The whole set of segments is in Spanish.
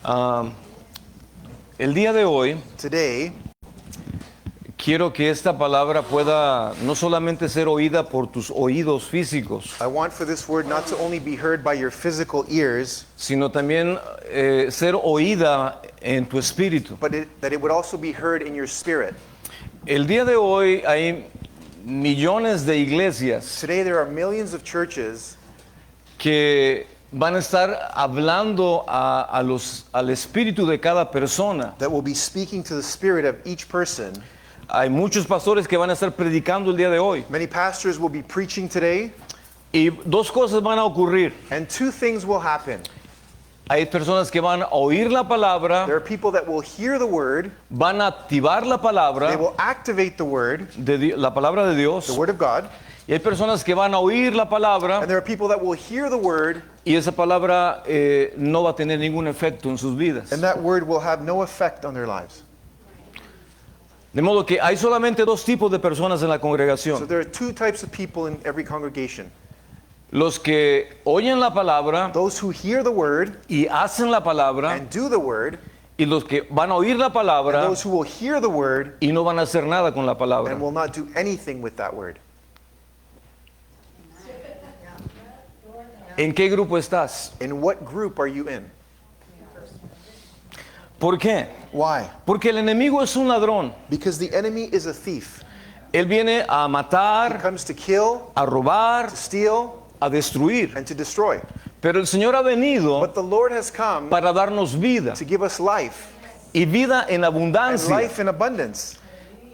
Ah, el día de hoy Today, quiero que esta palabra pueda no solamente ser oída por tus oídos físicos, I want for this word not to only be heard by your physical ears, sino también ser oída en tu espíritu. but that it would also be heard in your spirit. El día de hoy hay millones de iglesias Today there are millions of churches que van a estar hablando al espíritu de cada persona. that will be speaking to the spirit of each person. Hay muchos pastores que van a estar predicando el día de hoy. Many pastors will be preaching today, Y dos cosas van a ocurrir. and two things will happen. Hay personas que van a oír la There palabra, are people that will hear the word, van a activar la they palabra, will activate the word, la palabra de Dios. the word of God, Y hay personas que van a oír la palabra and there are people that will hear the word, y esa palabra no va a tener ningún efecto en sus vidas. and that word will have no effect on their lives. De modo que hay solamente dos tipos de personas en la So congregación. there are two types of people in every congregation. Los que oyen la palabra Those who hear the word y hacen la palabra, and do the word, y los que van a oír la and palabra those who will hear the word y no van a hacer nada con la palabra. and will not do anything with that word. ¿En qué grupo estás? In what group are you in? ¿Por qué? Why? Porque el enemigo es un ladrón. Because the enemy is a thief. Él viene a He matar, comes to kill, a robar, to steal, a destruir. and to destroy. Pero el Señor ha venido But the Lord has come para darnos vida to give us life, y vida en and abundancia. life in abundance.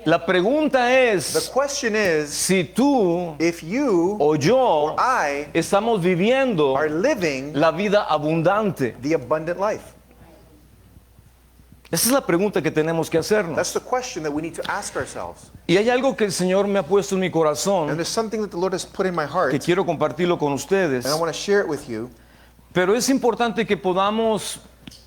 La pregunta The es question is, si tú if you o yo I estamos viviendo are living la vida abundante. the abundant life. Esa es la pregunta que tenemos que hacernos. That's the question that we need to ask ourselves. Y hay algo que el Señor me ha puesto en mi And corazón there's something that the Lord has put in my heart, que and quiero compartirlo con ustedes. I want to share it with you. Pero es importante que podamos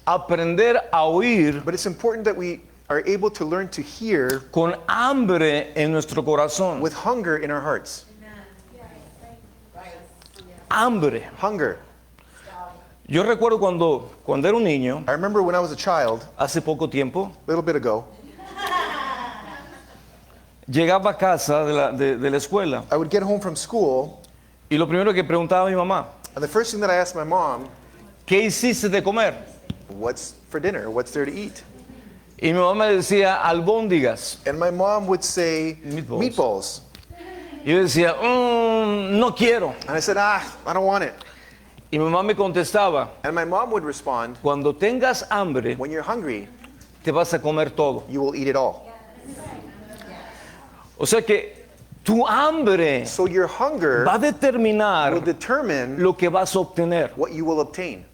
aprender a oír But it's important that we are able to learn to hear con hambre en nuestro corazón. with hunger in our hearts. Hambre. Hunger. Yo recuerdo cuando era un niño, I remember when I was a child, hace poco tiempo, a little bit ago, llegaba a casa de la escuela I would get home from school, y lo primero que preguntaba a mi mamá, and the first thing that I asked my mom, ¿qué hiciste de comer? what's for dinner? What's there to eat? Y mi mamá me decía albóndigas. And my mom would say, Meatballs. meatballs. Y yo decía, no quiero. And I said, I don't want it. Y mi mamá me contestaba, And my mom would respond, cuando tengas hambre, when you're hungry, te vas a comer todo. you will eat it all. O sea que tu hambre So your hunger va a determinar will determine lo que vas a obtener. what you will obtain.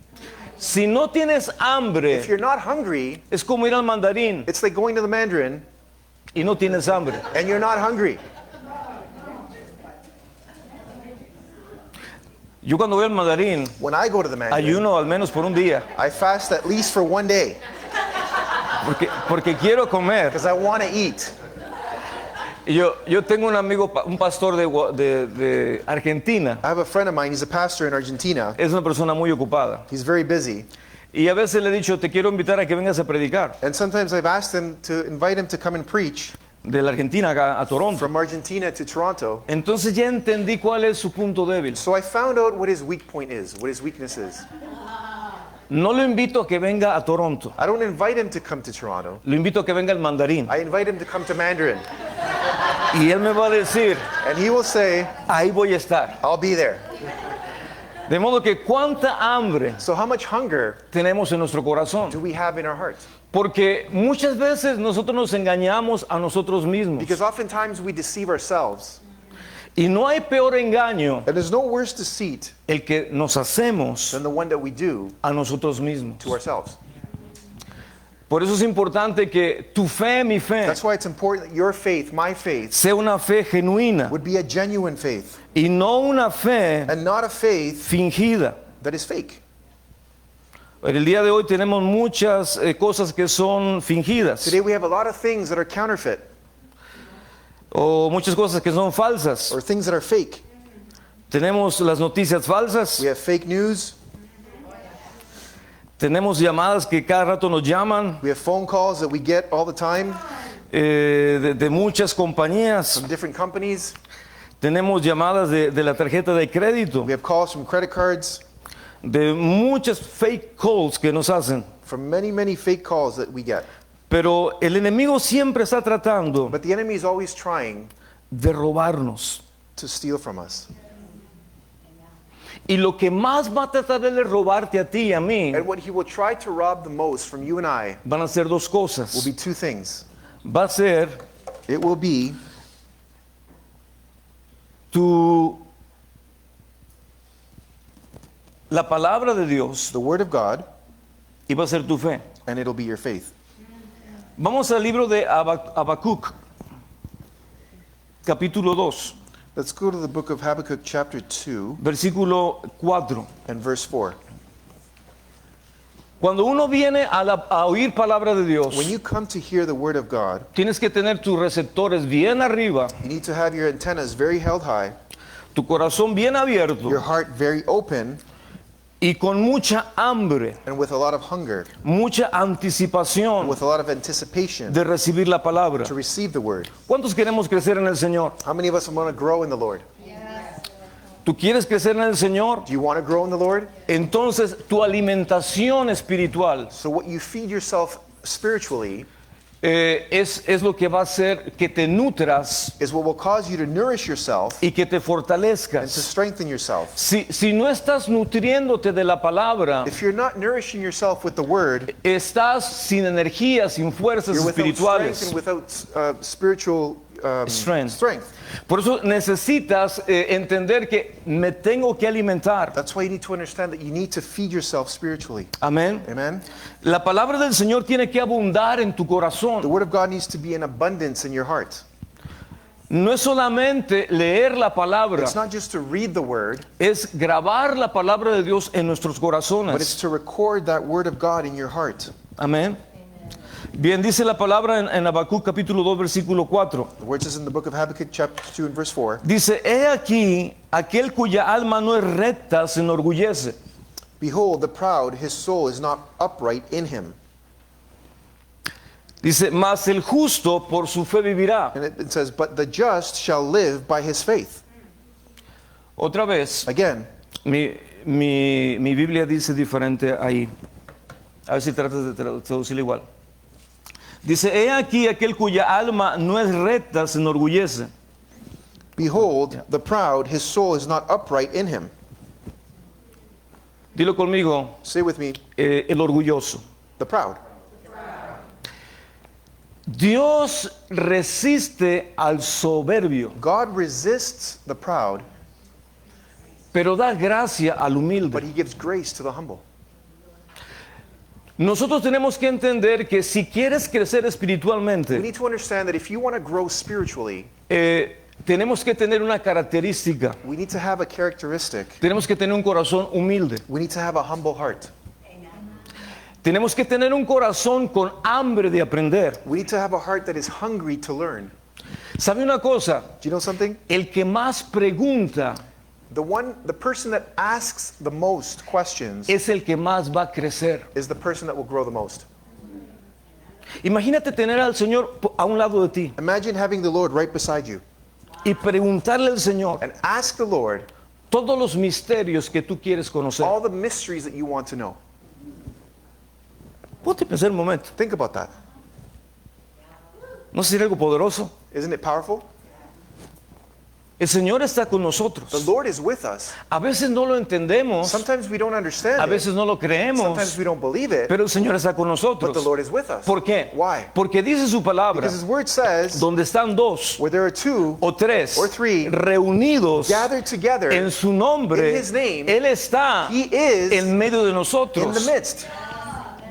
Si no tienes hambre, If you're not hungry, es como ir al mandarín it's like going to the Mandarin y no tienes hambre. and you're not hungry. Yo cuando voy al mandarín, When I go to the Mandarin, ayuno al menos por un día, I fast at least for one day porque quiero comer. because I want to eat. Y yo tengo un amigo, un pastor de Argentina, I have a friend of mine, he's a pastor in Argentina. es una persona muy ocupada. He's very busy. Y a veces le he dicho, te quiero invitar a que vengas a predicar And sometimes I've asked him to invite him to come and preach de la Argentina acá a Toronto. from Argentina to Toronto. Entonces ya entendí cuál es su punto débil. So I found out what his weak point is, what his weakness is. No lo invito a que venga a Toronto, I don't invite him to come to Toronto. lo invito a que venga al mandarín. I invite him to come to Mandarin. Y él me va a decir, And he will say, ahí voy a estar. I'll be there. De modo que cuánta hambre So how much hunger tenemos en nuestro corazón. do we have in our hearts? Porque muchas veces nosotros nos engañamos a nosotros mismos. Because oftentimes we deceive ourselves. Y no hay peor engaño And there's no worse deceit el que nos hacemos than the one that we do a nosotros mismos. to ourselves. Por eso es importante que tu fe, mi fe, That's why it's important that your faith, my faith, sea una fe genuina would be a genuine faith y no una fe and not a faith fingida. that is fake. El día de hoy tenemos muchas cosas que son fingidas Today we have a lot of things that are counterfeit o muchas cosas que son falsas. or things that are fake. Tenemos las noticias falsas, We have fake news. Tenemos llamadas que cada rato nos llaman We have phone calls that we get all the time de muchas compañías. from different companies. Tenemos llamadas de la tarjeta de crédito, We have calls from credit cards, de muchas fake calls que nos hacen. from many, many fake calls that we get. Pero el enemigo siempre está tratando But the enemy is always trying de robarnos. to steal from us. Y lo que más va a tratar de robarte a ti y a mí And what he will try to rob the most from you and I van a ser dos will cosas. be two things. Va a ser It will be la palabra de Dios the word of God, y va a ser tu fe. and it'll be your faith. Vamos al libro de Habacuc, capítulo 2, Let's go to the book of Habakkuk chapter 2 versículo 4. and verse 4. Cuando uno viene a oír palabra de Dios, When you come to hear the word of God, tienes que tener tus receptores bien arriba, you need to have your antennas very held high, tu corazón bien your abierto heart very open, y con mucha hambre, and with a lot of hunger, mucha and anticipación with a lot of anticipation de recibir la palabra. to receive the word. ¿Cuántos queremos crecer en el Señor? How many of us want to grow in the Lord? ¿Tú quieres crecer en el Señor? Do you want to grow in the Lord? Entonces tu alimentación espiritual So what you feed yourself spiritually es lo que va a hacer que te nutras is what will cause you to nourish yourself y que te and to fortalezcas. strengthen yourself. Si no estás nutriéndote de la palabra, If you're not nourishing yourself with the word, estás sin energía, sin fuerzas you're without strength espirituales. and without spiritual Strength. Por eso necesitas entender que me tengo que alimentar. That's why you need to understand that you need to feed yourself spiritually. Amén. Amen? La palabra del Señor tiene que abundar en tu The corazón. word of God needs to be in abundance in your heart. No es solamente leer la palabra, It's not just to read the word, es grabar la palabra de Dios en nuestros but it's corazones. to record that word of God in your heart. Amén. Bien, dice la palabra en Habacuc capítulo 2 versículo 4. The word says in the book of Habakkuk chapter 2 and verse 4, Dice, he aquí, aquel cuya alma no es recta se enorgullece. behold, the proud, his soul is not upright in him. Dice, mas el justo por su fe vivirá. And it says, but the just shall live by his faith. Otra vez, Again, mi Biblia dice diferente ahí. A ver si tratas de traducirlo igual. Dice, he aquí aquel cuya alma no es recta se enorgullece. behold, the proud, his soul is not upright in him. Dilo conmigo, Say with me, el orgulloso. the proud. Dios resiste al soberbio, God resists the proud, pero da gracia al but humilde. he gives grace to the humble. Nosotros tenemos que entender que si quieres crecer We espiritualmente, need to understand that if you want to grow spiritually, tenemos que tener una característica. we need to have a characteristic. Tenemos que tener un corazón humilde. We need to have a humble heart. Tenemos que tener un corazón con hambre de aprender. We need to have a heart that is hungry to learn. ¿Sabe una cosa? Do you know something? El que más pregunta The person that asks the most questions es el que más va a crecer. is the person that will grow the most. Imagínate tener al Señor a un lado de ti Imagine having the Lord right beside you y preguntarle al Señor and ask the Lord todos los misterios que tú quieres conocer. all the mysteries that you want to know. Ponte a pensar un momento. Think about that. ¿No sería algo poderoso? Isn't it powerful? El Señor está con nosotros. The Lord is with us. A veces no lo entendemos, Sometimes we don't understand a it. veces no lo creemos, Sometimes we don't believe it, pero el Señor está con but the nosotros. Lord is with us. ¿Por qué? Why? Porque dice su palabra, Because His Word says, donde están dos where there are two o tres or three reunidos gathered together en su nombre, in His name, Él está He is en medio de in the nosotros. midst.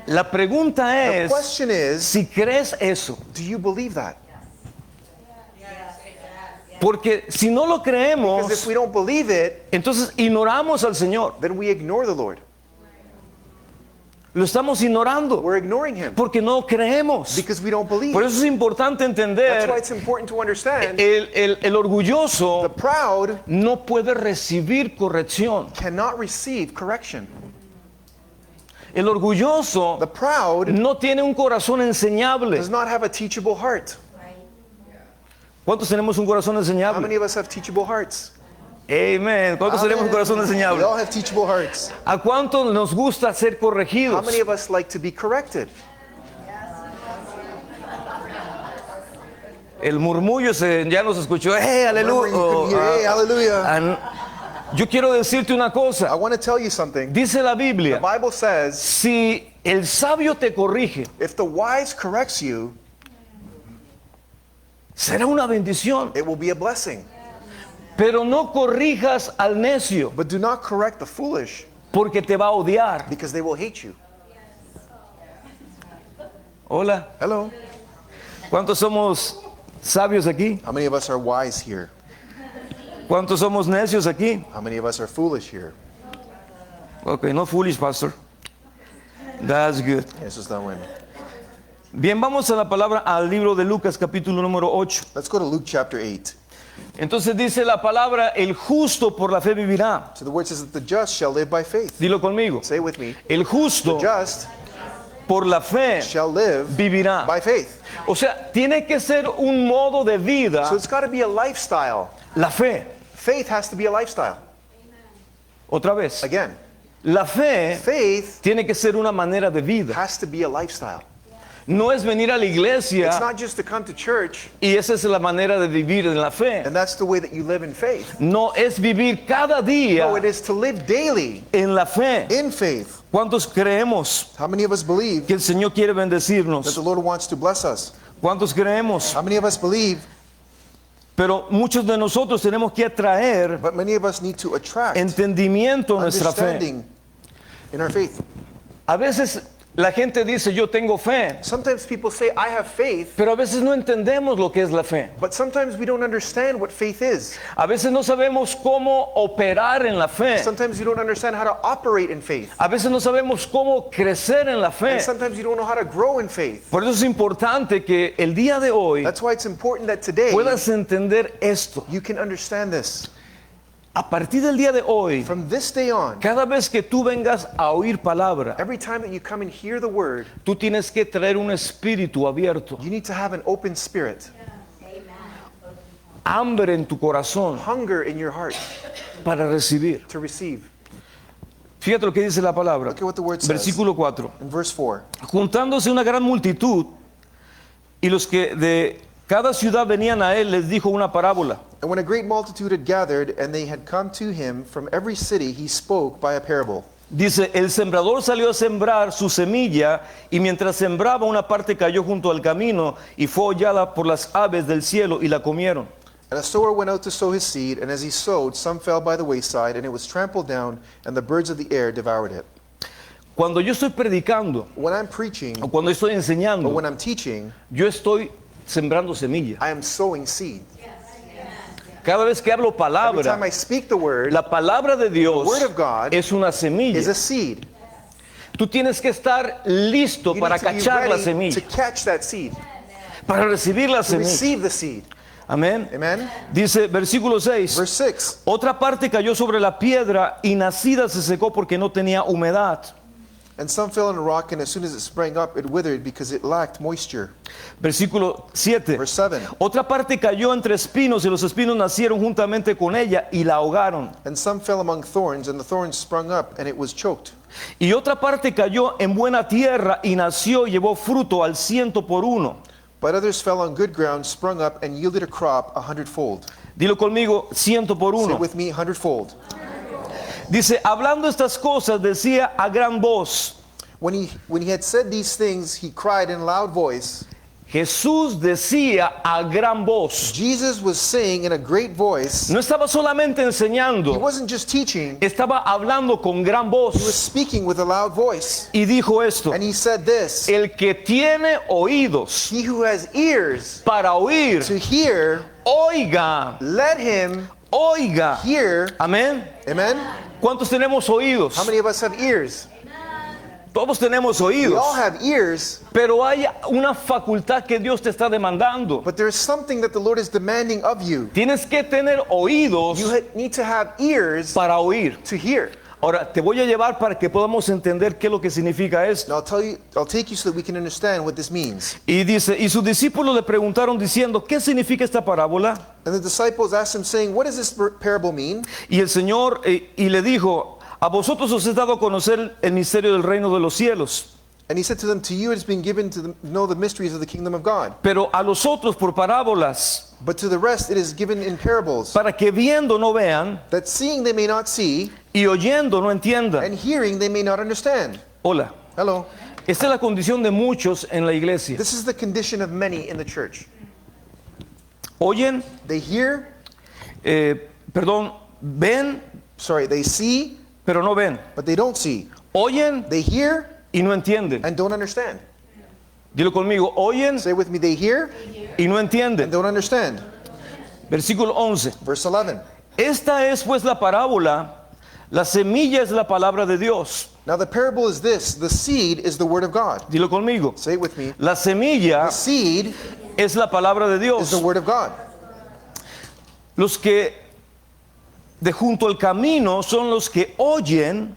La pregunta The es question is, si crees eso. do you believe that? Porque si no lo Because creemos, if we don't believe it, entonces ignoramos al Señor. then we ignore the Lord. Lo estamos ignorando We're ignoring Him porque no creemos. because we don't believe. Por eso es importante That's why entender, it's important to understand el orgulloso the proud no puede recibir corrección. cannot receive correction. El orgulloso The proud no tiene un corazón enseñable. does not have a teachable heart. ¿Cuántos tenemos un corazón How enseñable? many of us have teachable hearts? Amén. ¿Cuántos tenemos un corazón We enseñable? all have teachable hearts. ¿A cuántos nos gusta ser How corregidos? many of us like to be corrected? El murmullo ya nos escuchó. ¡Hey, Murmuring, you aleluya! can hear, "Hey, hallelujah." Yo quiero decirte una I cosa. want to tell you something. Dice la The Biblia, Bible says, si el sabio te corrige, if the wise corrects you, será una bendición. it will be a blessing. Pero no corrijas al necio, But do not correct the foolish, porque te va a odiar. because they will hate you. Hola, Hello. ¿cuántos somos sabios aquí? How many of us are wise here? ¿Cuántos somos necios aquí? How many of us are foolish here? Ok, no foolish, pastor. That's good. Eso está bueno. Bien, vamos a la palabra, al libro de Lucas, capítulo número 8. Let's go to Luke chapter 8. Entonces dice la palabra, el justo por la fe vivirá. So the word says that the just shall live by faith. Dilo conmigo. Say with me. El justo The just por la fe shall live vivirá. by faith. O sea, tiene que ser un modo de vida, So it's got to be a lifestyle. la fe. Faith has to be a lifestyle. Otra vez. Again, La fe faith tiene que ser una manera de vida. has to be a lifestyle. No es venir a la It's iglesia not just to come to church y esa es la manera de vivir en la fe. and that's the way that you live in faith. No, es vivir cada día No, it is to live daily en la fe. in faith. ¿Cuántos creemos How many of us believe que el Señor quiere that bendecirnos? the Lord wants to bless us? ¿Cuántos creemos? How many of us believe, Pero muchos de nosotros tenemos que atraer but many of us need to attract entendimiento a nuestra fe. understanding in our faith? A veces la gente dice yo tengo fe, Sometimes people say, I have faith, pero a veces no entendemos lo que es la fe. but sometimes we don't understand what faith is. A veces no sabemos cómo operar en la fe. Sometimes you don't understand how to operate in faith. A veces no sabemos cómo crecer en la fe. And sometimes you don't know how to grow in faith. Por eso es importante que el día de hoy That's why it's important that today puedas entender esto. you can understand this. A partir del día de hoy, From this day on, cada vez que tú vengas a oír palabra, every time that you come and hear the word, tú tienes que traer un espíritu abierto, you need to have an open spirit, hambre en tu corazón hunger in your heart para recibir. to receive. Fíjate lo que dice la palabra. Look at what the word says. Versículo 4. In verse 4, Juntándose una gran multitud y los que de cada ciudad venían a él, les dijo una parábola. and when a great multitude had gathered and they had come to him from every city, he spoke by a parable. Dice, el sembrador salió a sembrar su semilla y mientras sembraba una parte cayó junto al camino y fue hollada por las aves del cielo y la comieron. And a sower went out to sow his seed, and as he sowed, some fell by the wayside, and it was trampled down, and the birds of the air devoured it. Cuando yo estoy predicando When I'm preaching, o cuando estoy or enseñando, when I'm teaching, yo estoy sembrando semilla. I am sowing seed. Cada vez que hablo Every time palabra, I speak the word, la palabra de Dios word of God es una is semilla. a seed. Tú tienes que estar listo You para need to be cachar la ready to semilla, catch that seed, para recibir la to semilla. receive the seed. Amén. Amen? Dice versículo 6. Verse 6, Otra parte cayó sobre la piedra y nacida se secó porque no tenía humedad. and some fell on a rock, and as soon as it sprang up, it withered because it lacked moisture. Versículo 7. Verse 7, Otra parte cayó entre espinos y los espinos nacieron juntamente con ella y la ahogaron. and some fell among thorns, and the thorns sprung up, and it was choked. Y otra parte cayó en buena tierra y nació y llevó fruto al 100 por 1. But others fell on good ground, sprung up, and yielded a crop 100-fold. Dilo conmigo, 100 por Say 1. with me, 100-fold. Dice, hablando estas cosas, decía a gran voz. When he had said these things, he cried in a loud voice. Jesús decía a gran voz. Jesus was saying in a great voice. No estaba solamente He enseñando, wasn't just teaching, estaba hablando con gran he was voz. speaking with a loud voice. Y dijo esto, And he said this, el que tiene oídos he who has ears para oír, to hear, oiga, let him oiga. hear. Amén. Amen? ¿Cuántos tenemos oídos? How many of us have ears? Todos tenemos We oídos, all have ears, pero hay una facultad que Dios te está demandando. but there's something that the Lord is demanding of you. Tienes que tener oídos You need to have ears para oír. to hear. Ahora, te voy a llevar para que podamos entender qué es lo que significa esto. Now I'll take you so that we can understand what this means. Y dice, y sus discípulos le preguntaron diciendo, ¿qué significa esta parábola? And the disciples asked him, saying, what does this parable mean? Y el Señor y le dijo, a vosotros os he dado a conocer el misterio del reino de los cielos, And he said to them, to you it has been given to know the mysteries of the kingdom of God. pero a los otros por parábolas, But to the rest it is given in parables, para que viendo no vean that seeing they may not see, y oyendo no entiendan. and hearing they may not understand. Hola, Hello. esta es la condición de muchos en la iglesia. This is the condition of many in the church. Oyen, They hear, ven, they see, pero no ven. but they don't see. Oyen They hear y no entienden. and don't understand. Dilo conmigo, oyen Say with me, they hear y no and entienden. don't understand. Versículo 11. Verse 11. Esta es pues la parábola, la semilla es la palabra de Dios. Now the parable is this, the seed is the word of God. Dilo conmigo. Say it with me. La semilla The seed es la palabra de is Dios. the word of God. Los que de junto al camino son los que oyen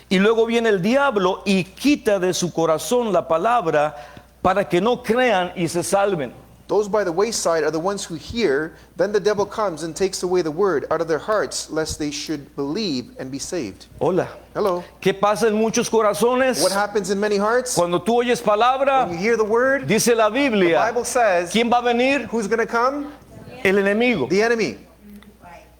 y luego viene el diablo y quita de su corazón la palabra para que no crean y se salven. Those by the wayside are the ones who hear, then the devil comes and takes away the word out of their hearts, lest they should believe and be saved. Hola. Hello. ¿Qué pasa en muchos corazones? What happens in many hearts? Cuando tú oyes palabra, When you hear the word, dice la the Biblia, Bible says, ¿quién va a venir? who's going to come? El enemigo. The enemy.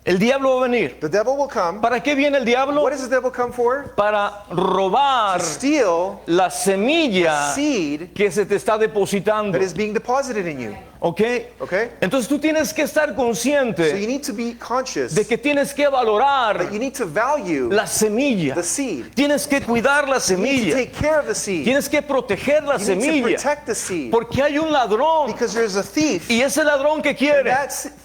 El diablo va a venir. The devil will come. ¿Para qué viene el diablo? What does the devil come for? Para robar Steal la semilla seed que se te está depositando. that is being deposited in you. ¿Ok? Okay? Entonces tú tienes que estar So consciente you need to be conscious de que tienes que valorar that you need to value la semilla. the seed. Tienes que cuidar la You need to semilla. take care of the seed. Tienes que proteger la You need to semilla. protect the seed. Porque hay un ladrón. Because there's a thief. Y ese ladrón que quiere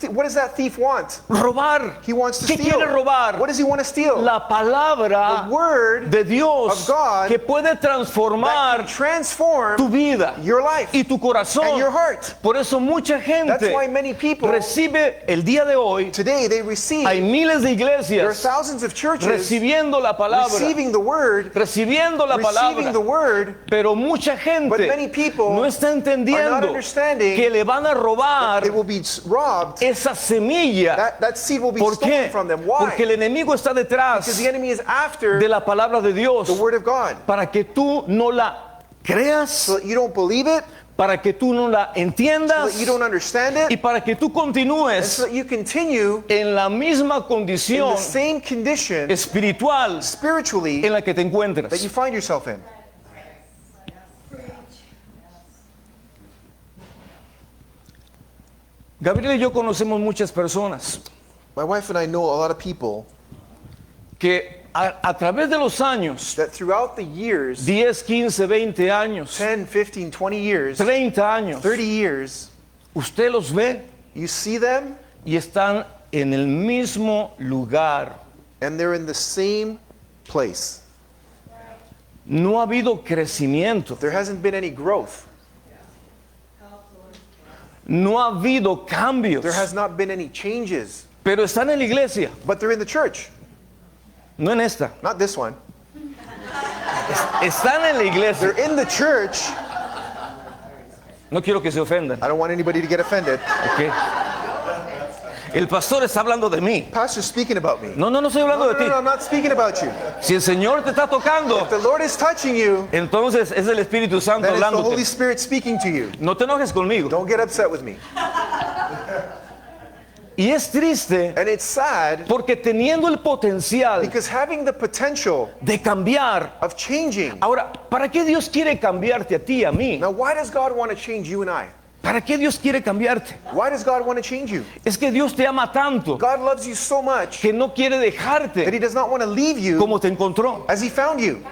What does that thief want? robar. He wants to ¿Qué steal. quiere robar? What does he want to steal? La palabra The word de Dios of God que puede that can transformar transform tu vida your life y tu and corazón. your heart. Por eso mucha That's gente why many people recibe el día de hoy. today they receive. Hay miles de There are iglesias thousands of churches recibiendo la palabra, receiving the word, recibiendo la receiving the palabra, word, pero mucha but many gente people no está are not entendiendo understanding que le van a robar they will be robbed. esa semilla. That seed will be ¿Por stolen qué? from them. Why? Porque el enemigo está detrás Because the enemy is after de la palabra de Dios the word of God. para que tú no la creas, So that you don't believe it, para que tú no la so entiendas that you don't understand y it, para que tú and continúes so that you continue en la misma in condición the same condition espiritual spiritually en la que te that encuentras. you find yourself in. Gabriel y yo conocemos muchas personas My wife and I know a lot of people que a través de los años, that throughout the years, 10, 15, 20 años, 10, 15, 20 years, 30 años, 30 years, usted los ve you see them y están en el mismo lugar. and they're in the same place. No ha habido crecimiento, There hasn't been any growth. no ha habido cambios, There has not been any changes. pero están en la iglesia, But they're in the church. no en esta. Not this one. Están en la iglesia. They're in the church. No quiero que se ofendan. I don't want anybody to get offended. ¿Ok? El pastor está hablando de mí. Pastor's speaking about me. No estoy hablando de ti. I'm not speaking about you. Si el Señor te está tocando, If the Lord is touching you, entonces es el Espíritu Santo then it's the Holy hablándote. Spirit speaking to you. No te enojes conmigo. Don't get upset with me. Y es triste And it's sad porque teniendo el potencial because having the potential de cambiar. of changing. Ahora, ¿para qué Dios quiere cambiarte a ti, a mí? Now, why does God want to change you and I? ¿Para qué Dios quiere cambiarte? Why does God want to change you? Es que Dios te ama tanto God loves you so much que no quiere that dejarte He does not want to leave you como te encontró. as He found you.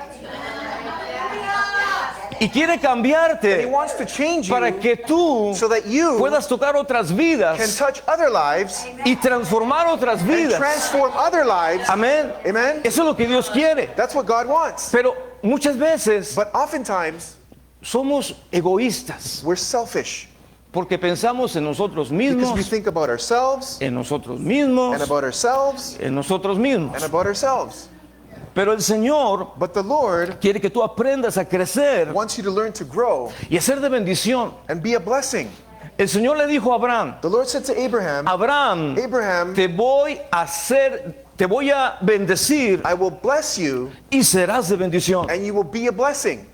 Y quiere He cambiarte wants to change para you que tú so that you puedas tocar otras can vidas touch other lives y transformar otras and vidas. transform other lives. Amén. Amen? Eso es lo que Dios quiere. That's what God wants. Pero muchas veces But oftentimes, somos egoístas we're selfish porque pensamos en nosotros because we mismos, think about ourselves en nosotros and mismos, about ourselves en nosotros mismos. and about ourselves. Pero el Señor But the Lord quiere que tú aprendas a crecer wants you to learn to grow y a ser de bendición. and be a blessing. El Señor le dijo a Abraham, The Lord said to Abraham, Abraham, Abraham, te voy a bendecir I will bless you y serás de bendición. and you will be a blessing.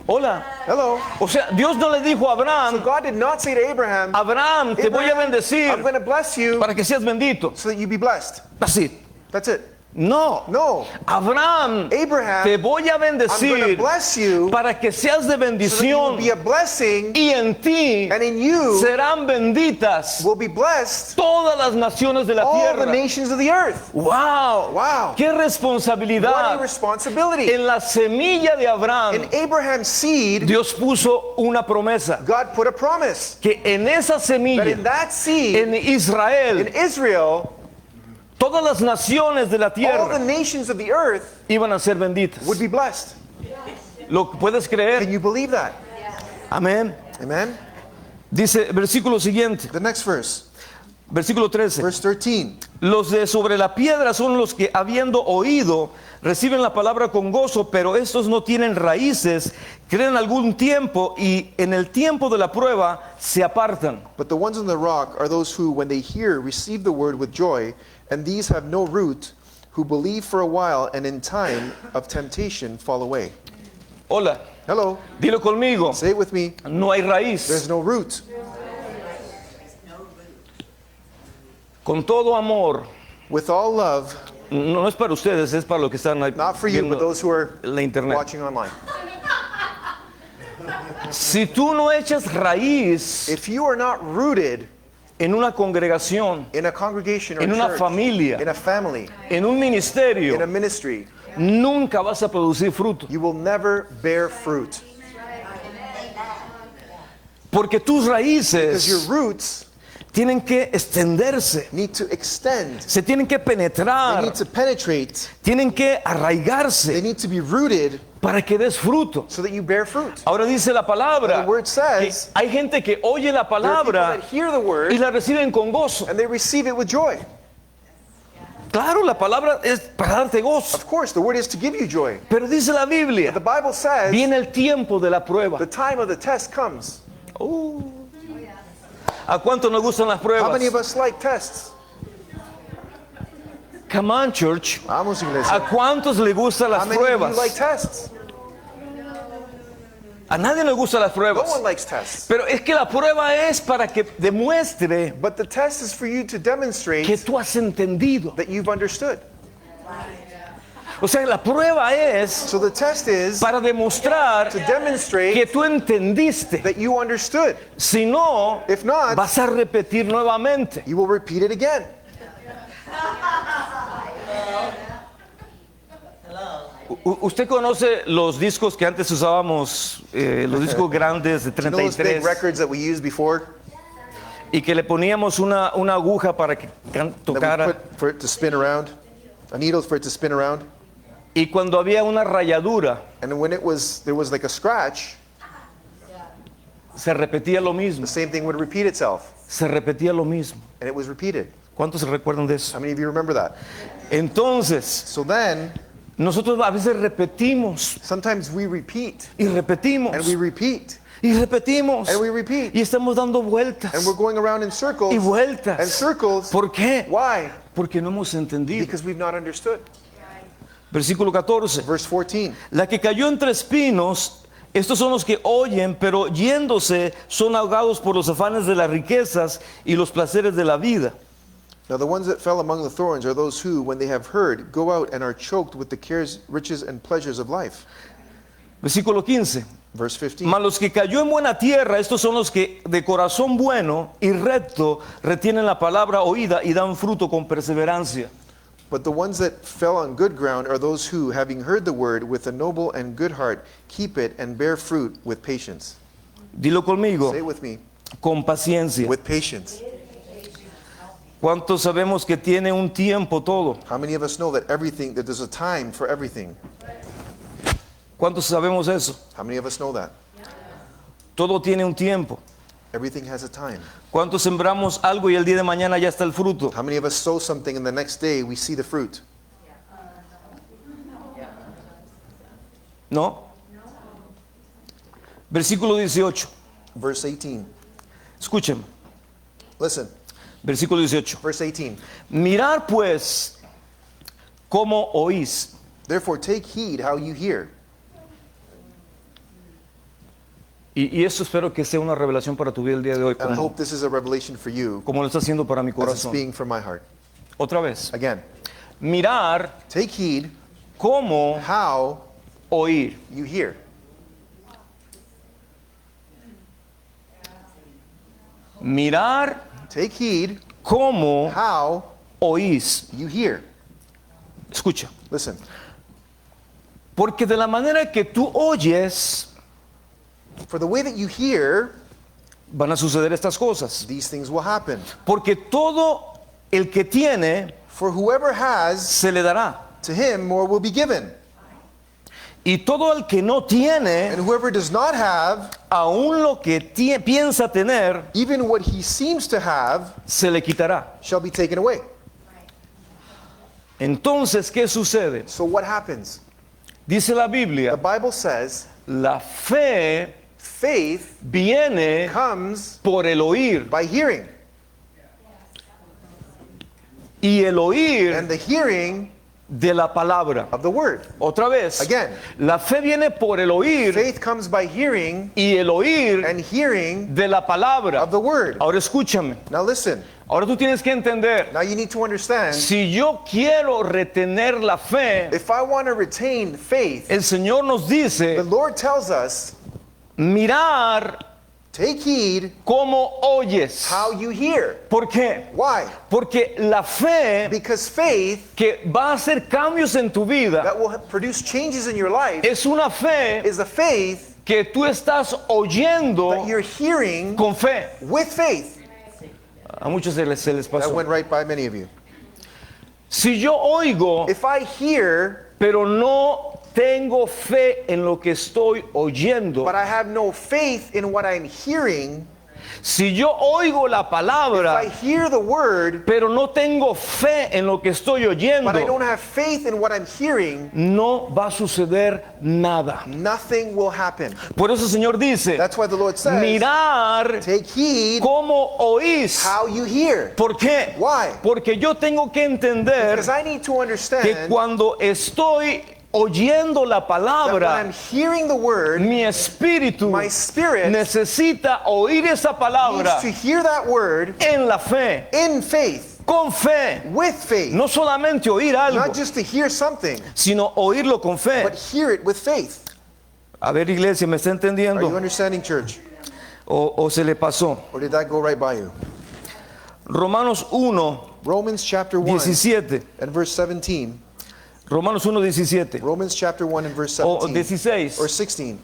Hola. Hello. O sea, Dios no le dijo a So Abraham, God did not say to Abraham, Abraham, te voy a Abraham, I'm bendecir going to bless you para que seas bendito. so that you be blessed. Así. That's it. No. No. Abraham, Abraham, te voy a I'm going to bendecir bless you para que seas de so that you will bendición be a blessing, y en ti and in you serán benditas will be blessed todas las naciones de la all the tierra. nations of the earth. Wow. Wow. Qué What a responsabilidad. responsibility. En la semilla de Abraham, In Abraham's seed, Dios puso una promesa God put a promise que en esa that semilla, in that seed, en in Israel, Israel, todas las naciones de la all the tierra nations of the earth iban a ser benditas. would be blessed. ¿Lo puedes creer? Can you believe that? Amén. Amen. Dice versículo siguiente, The next verse, versículo 13. verse 13. Los de sobre la piedra son los que habiendo oído reciben la palabra con gozo, pero estos no tienen raíces, creen algún tiempo y en el tiempo de la prueba se apartan. But the ones on the rock are those who, when they hear, receive the word with joy, and these have no root, who believe for a while, and in time of temptation fall away. Hola, Hello, dilo conmigo, say it with me. no hay raíz. There's no root. Con todo amor, With all love, no es para ustedes, es para los que están ahí not for you, viendo but those who are la internet. watching online. Si tú no echas raíz If you are not rooted en una congregación, in a congregation or en una church, familia, in a family, en un in a ministerio, ministry, nunca vas a producir fruto. you will never bear fruit. Porque tus Because your raíces roots tienen que extenderse, need to extend. se tienen que They penetrar, need to penetrate. tienen que They arraigarse need to be rooted para que des fruto. so that you bear fruit. Ahora dice la palabra The word que says hay gente que oye la there are people palabra that hear the y word la reciben con gozo. and they receive it with joy. Claro, la palabra es para darte gozo. Of course, the word is to give you joy. Pero dice la Biblia, The Bible says viene el tiempo de la prueba. the time of the test comes. ¿A cuánto nos gustan las How many of pruebas? us like tests? Come on, church. Vamos, ¿A iglesia. cuántos le gustan How las many of you pruebas? like tests? A nadie le gustan las No pruebas. one likes tests. Pero es que la prueba es para que demuestre But the test is for you to que demonstrate tú has entendido. that you've understood. O sea, la prueba es So the test is para demostrar to que demonstrate tú entendiste. that you understood. Si no, If not, vas a repetir nuevamente. you will repeat it again. ¿Usted conoce los discos que antes usábamos, los discos grandes de You know those big 33, records that we used before y que le poníamos una aguja para que that we tocara? put for it to spin around? A needle for it to spin around? Y cuando había una rayadura, And when there was like a scratch, se repetía lo mismo. the same thing would repeat itself. Se repetía lo mismo. And it was repeated. ¿Cuántos se recuerdan de eso? How many of you remember that? Entonces, So then, nosotros a veces repetimos sometimes we repeat y repetimos and we repeat y repetimos and we repeat. y estamos dando vueltas And we're going around in circles y vueltas. and circles. ¿Por qué? Why? Porque no hemos entendido. Because we've not understood. Versículo 14. Verse 14. La que cayó entre espinos, estos son los que oyen, pero yéndose son ahogados por los afanes de las riquezas y los placeres de la vida. Now the ones that fell among the thorns are those who, when they have heard, go out and are choked with the cares, riches, and pleasures of life. Versículo 15. Verse 15. Mas los que cayó en buena tierra, estos son los que de corazón bueno y recto retienen la palabra oída y dan fruto con perseverancia. But the ones that fell on good ground are those who, having heard the word with a noble and good heart, keep it and bear fruit with patience. Dilo conmigo, Say it with me. con paciencia. With patience. ¿Cuántos sabemos que tiene un tiempo todo? How many of us know that there's a time for everything? ¿Cuántos sabemos eso? How many of us know that? Todo tiene un tiempo. Everything has a time. ¿Cuántos sembramos algo y el día de mañana ya está el fruto? How many of us sow something and the next day we see the fruit? ¿No? Versículo 18. Verse 18. Escuchen. Listen, Versículo 18. verse 18. Mirad pues cómo oís. Therefore take heed how you hear. Y eso espero que sea una revelación para tu vida el día de hoy, And I como, hope this is a revelation for you como lo está haciendo para mi as it's corazón. being from my heart. Otra vez. Again, Mirar take heed cómo how oír. you hear. Mirar Take heed cómo how oís. you hear. Escucha. Listen, Porque de la manera que tú oyes, for the way that you hear, van a suceder estas cosas. these things will happen. Porque todo el que tiene, For whoever has, se le dará. to him more will be given. Y todo el que no tiene, And whoever does not have, aún lo que piensa tener, even what he seems to have, se le quitará. shall be taken away. Entonces, ¿qué sucede? So what happens? Dice la The Biblia, Bible says la fe faith viene comes por el oír. by hearing, Y el oír and the hearing de la palabra. of the word. Otra vez. Again. La fe viene por el oír Faith comes by hearing, y el oír and hearing de la palabra. of the word. Ahora escúchame. Now listen, Ahora tú tienes que entender. now you need to understand, Si yo quiero retener la fe, if I want to retain faith, el Señor nos the dice, Lord tells us, mirar take heed cómo oyes. how you hear. ¿Por qué? Why? Porque la fe Because faith que va a hacer cambios en tu vida that will produce changes in your life es una fe is a faith que tú estás oyendo that you're hearing con fe. with faith. A muchos se les That pasó. went right by many of you. Si yo oigo, If I hear, pero no tengo fe en lo que estoy oyendo, but I have no faith in what I'm hearing, si yo oigo la if palabra, I hear the word, pero no tengo fe en lo que estoy but I oyendo, don't have faith in what I'm hearing, no va a suceder nada. nothing will happen. Por eso el Señor dice, That's why the Lord says, mirar take heed cómo oís. how you hear. ¿Por qué? Why? Porque yo tengo que entender Because I need to que understand cuando estoy oyendo la that when palabra, I'm hearing the word, mi espíritu my spirit necesita oír esa palabra needs to hear that word en la fe, in faith, con fe. with faith. No solamente oír algo, Not just to hear something, sino oírlo con fe. but hear it with faith. A ver, iglesia, ¿me está Are you entendiendo? understanding, church? O se le pasó? Or did that go right by you? Romanos 1, Romans chapter 1 17. and verse 17. Romanos 1, 17. Romans chapter 1 and verse O 17. 16. Or 16.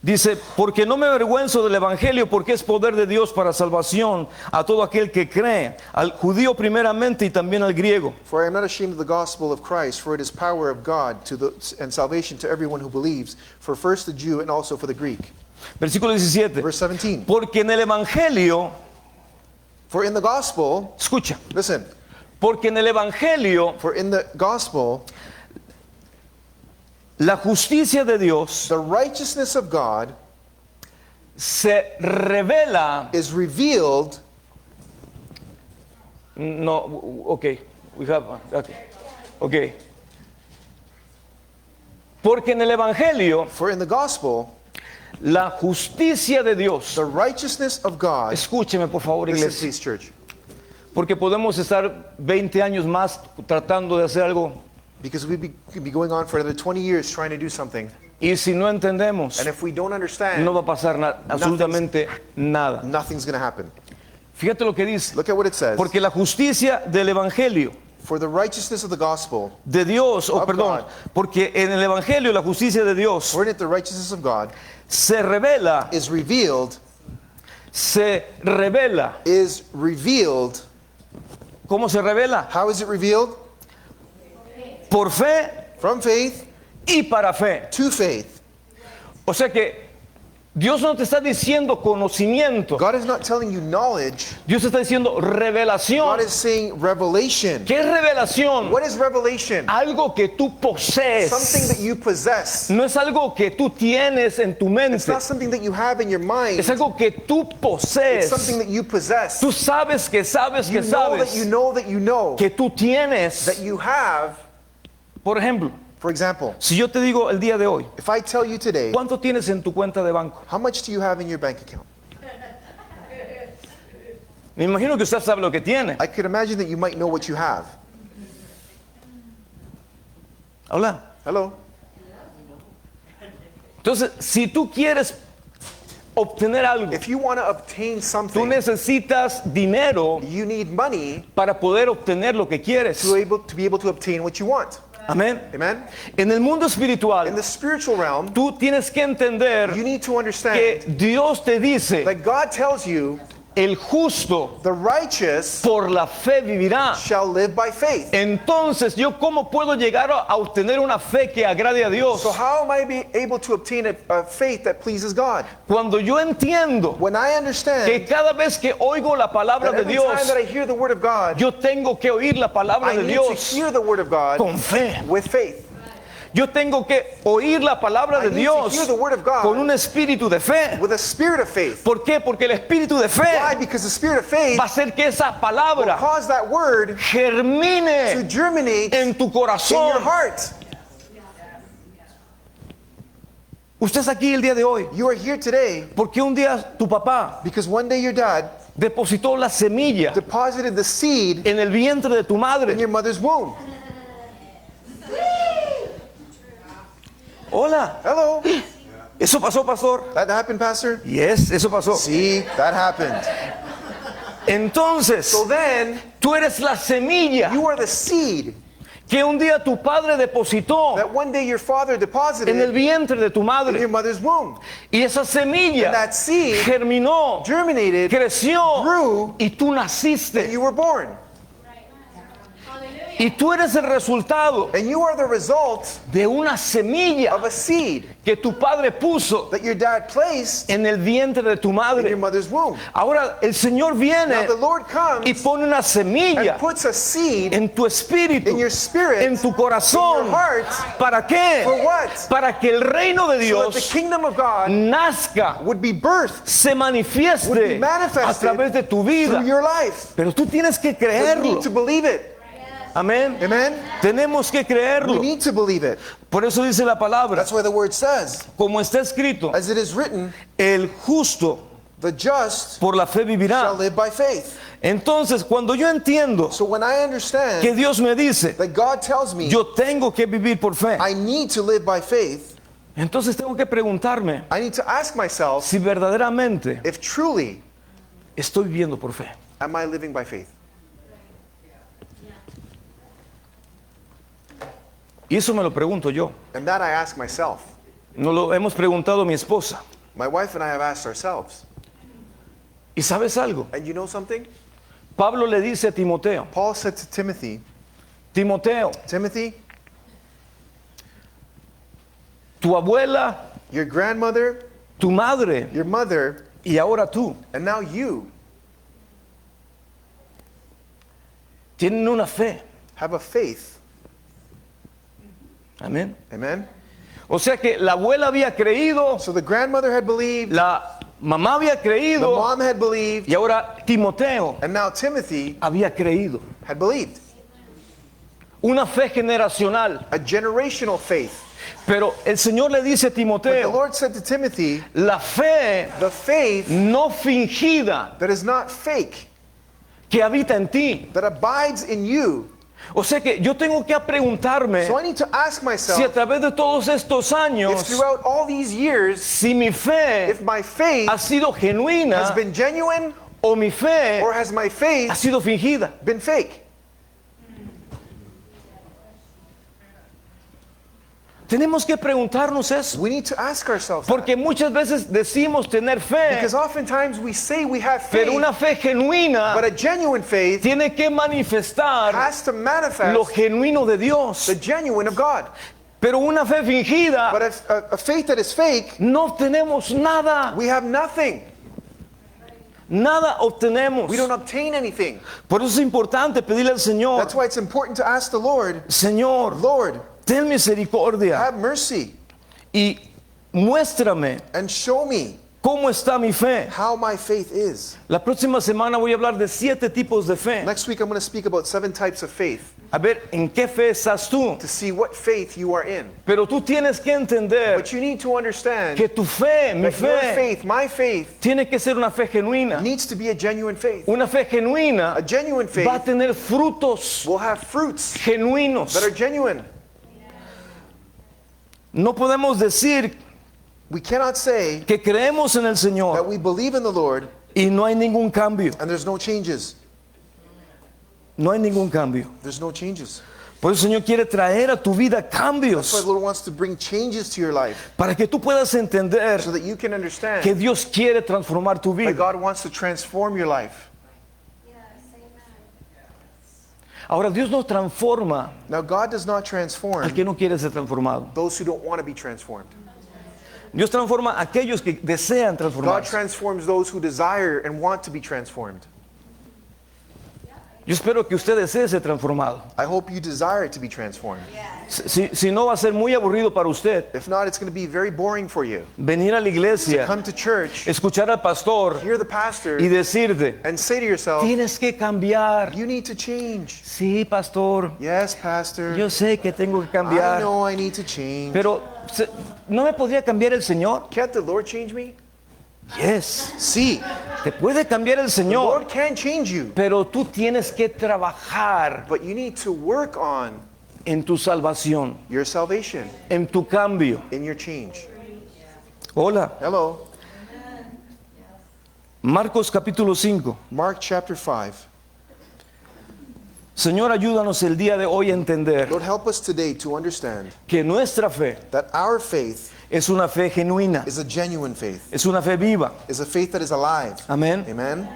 Dice, porque no me avergüenzo del Evangelio, porque es poder de Dios para salvación a todo aquel que cree, al judío primeramente y también al griego. For I am not ashamed of the gospel of Christ, for it is power of God and salvation to everyone who believes, for first the Jew and also for the Greek. Versículo 17. Verse 17. Porque en el Evangelio, For in the gospel, escucha, listen, porque en el Evangelio for in the gospel, la justicia de Dios the righteousness of God se revela. is revealed. No, okay, we have, okay. Porque en el Evangelio, For in the gospel, la justicia de Dios, the righteousness of God, escúcheme por favor, listen iglesia, please, church, porque podemos estar 20 años más tratando de hacer algo because we could be going on for another 20 years trying to do something, y si no entendemos, and if we don't understand, no va a pasar absolutamente nada. nothing's going to happen. Fíjate lo que dice, Look at what it says. porque la justicia del Evangelio For the righteousness of the gospel, de Dios, Of perdón, God. porque en el Evangelio la justicia de Dios for in it the righteousness of God se revela, is revealed, ¿cómo se revela? how is it revealed? Por fe From faith y para fe. to faith. O sea que Dios no te está diciendo conocimiento. God is not telling you knowledge. Dios está diciendo revelación. God is saying revelation. ¿Qué es revelación? What is revelation? Algo que tú posees. Something that you possess. No es algo que tú tienes en tu It's mente. not something that you have in your mind. Es algo que tú It's posees. something that you possess. Tú sabes que sabes You que know that sabes you know that you know que tú tienes. that you have. Por ejemplo, For example, si yo te digo el día de hoy, if I tell you today, ¿cuánto tienes en tu cuenta de banco? how much do you have in your bank account? Me imagino que usted sabe lo que tiene. I could imagine that you might know what you have. Hola. Hello? Entonces, si tú quieres obtener algo, If you want to obtain tú something, necesitas dinero you need money para poder obtener lo que quieres. to be able to obtain what you want. Amén. Amen? En el mundo espiritual, In the spiritual realm, tú tienes que entender you need to que understand Dios te dice, that God tells you el justo the righteous por la fe vivirá. shall live by faith. Entonces, ¿yo cómo puedo llegar a obtener una fe que agrade a Dios? So how am I able to obtain a faith that pleases God? Cuando yo entiendo When I que understand cada vez que oigo la palabra that de every time Dios, that I hear the word of God, yo tengo que oír la palabra I de need to Dios hear the word of God con fe. with faith. Yo tengo que oír la palabra I de need to Dios hear the word of God con un espíritu de fe. with a spirit of faith. ¿Por qué? Porque el espíritu de fe Why? Because the spirit of faith va a hacer que esa palabra cause that word to germine germinate en tu in your corazón. heart. Usted está aquí el día de hoy You are here today porque un día tu papá because one day your dad depositó la semilla deposited the seed en el vientre de tu in madre. your mother's womb. Hola, Hello. ¿eso pasó, pastor? That happened, Pastor? Yes, eso pasó. See, that happened. Entonces, So then, tú eres la semilla you are the seed que un día tu padre depositó that one day your father en el deposited vientre de tu in madre. your mother's womb. Y esa And semilla that seed germinó, germinated, creció grew, y tú and naciste. you were born. Y tú eres el resultado And you are the result de una semilla of a seed que tu padre puso that your dad placed en el vientre de tu in your madre. mother's womb. Ahora el Señor Now viene the Lord y comes pone una semilla and puts a seed en tu espíritu, in your spirit, en tu corazón. in your heart. ¿Para qué? For what? Para que el reino de So that the Dios kingdom of God nazca, would be birthed se would be manifieste a manifested través de tu vida. through your life. Pero tú tienes que But you creerlo. need to believe it. Amén. Amen? Tenemos que We creerlo. need to believe it. Por eso dice la palabra, That's why the word says, como está escrito, as it is written, el justo the just por la fe shall vivirá. live by faith. Entonces, cuando yo entiendo So when I que understand Dios me dice, that God tells me yo tengo que vivir por fe, I need to live by faith, entonces tengo que preguntarme I need to ask myself si verdaderamente if truly estoy viviendo por fe. am I living by faith. Y eso me lo pregunto yo. And that I ask myself. Nos lo hemos preguntado a mi esposa. My wife and I have asked ourselves. ¿Y sabes algo? And you know something? Pablo le dice a Timoteo, Paul said to Timothy, Timoteo, Timothy, tu abuela, your grandmother, tu madre your mother, y ahora tú and now you tienen una fe. have a faith. Amén. Amen? O sea que la abuela había creído, So the grandmother had believed, la mamá había the creído mom had believed, y ahora Timoteo and now Timothy había creído. had believed. Una fe generacional. A generational faith. Pero el Señor le dice a But the Timoteo, Lord said to Timothy, la fe the faith no fingida that is not fake, que habita en ti. that abides in you. O sea que yo tengo que preguntarme So I need to ask si a myself través de todos estos if años, throughout all these years, si mi fe if my faith ha sido has genuina been genuine o mi fe or has my ha faith sido fingida. been fake. Tenemos que preguntarnos eso. We need to ask ourselves that. Porque muchas veces decimos tener fe, Because oftentimes we say we have pero faith, una fe genuina but a genuine faith tiene que manifestar has to lo manifest genuino de Dios. the genuine of God. Pero una fe fingida, But a faith that is fake, no obtenemos nada. we have nothing. Nada obtenemos. We don't obtain anything. Por eso es importante pedirle al Señor, That's why it's important to ask the Lord, Señor, Lord, ten misericordia have mercy y muéstrame and show me cómo está mi fe. how my faith is. La próxima semana voy a hablar de 7 tipos de fe. Next week, I'm going to speak about 7 types of faith A ver, ¿en qué fe estás tú? to see what faith you are in. Pero tú tienes que entender But you need to understand que tu fe, mi that your fe, faith, my faith, tiene que ser una fe genuina. needs to be a genuine faith. Una fe genuina A genuine faith va a tener frutos will have fruits genuinos. that are genuine. No podemos decir We cannot say que creemos en el that Señor we believe in the Lord y no hay ningún cambio. and there's no changes. No hay ningún cambio. There's no changes. Por eso el Señor quiere traer a tu vida That's why the cambios Lord wants to bring changes to your life para que tú puedas entender so that you can understand que Dios quiere transformar tu that vida. God wants to transform your life. Ahora, Dios no transforma Now, God does not al transform que no quiere ser transformado. those who don't want to be transformed. Dios transforma a aquellos que desean God transformarse. transforms those who desire and want to be transformed. Yo espero que usted desee ser transformado. I hope you desire to be transformed. Si no, va a ser muy aburrido para usted If not, it's going to be very boring for you. venir a la iglesia, Come to church, escuchar al pastor hear the pastor, y decirte, and say to yourself, tienes que cambiar. you need to change. Sí, pastor, Yes, pastor, yo sé que tengo que I cambiar, know I need to change. pero ¿no me podría cambiar el Señor? Can't the Lord change me? Yes, See, te puede cambiar el the Señor, Lord can change you, pero tú tienes que trabajar but you need to work on en tu salvación, your salvation, en tu cambio. in your change. Hola, Hello, Marcos capítulo 5. Mark chapter 5. Señor, ayúdanos el día de hoy a entender Lord, help us today to understand que nuestra fe that our faith es una fe genuina, is a genuine faith, es una fe viva. is a faith that is alive. Amén. Amen.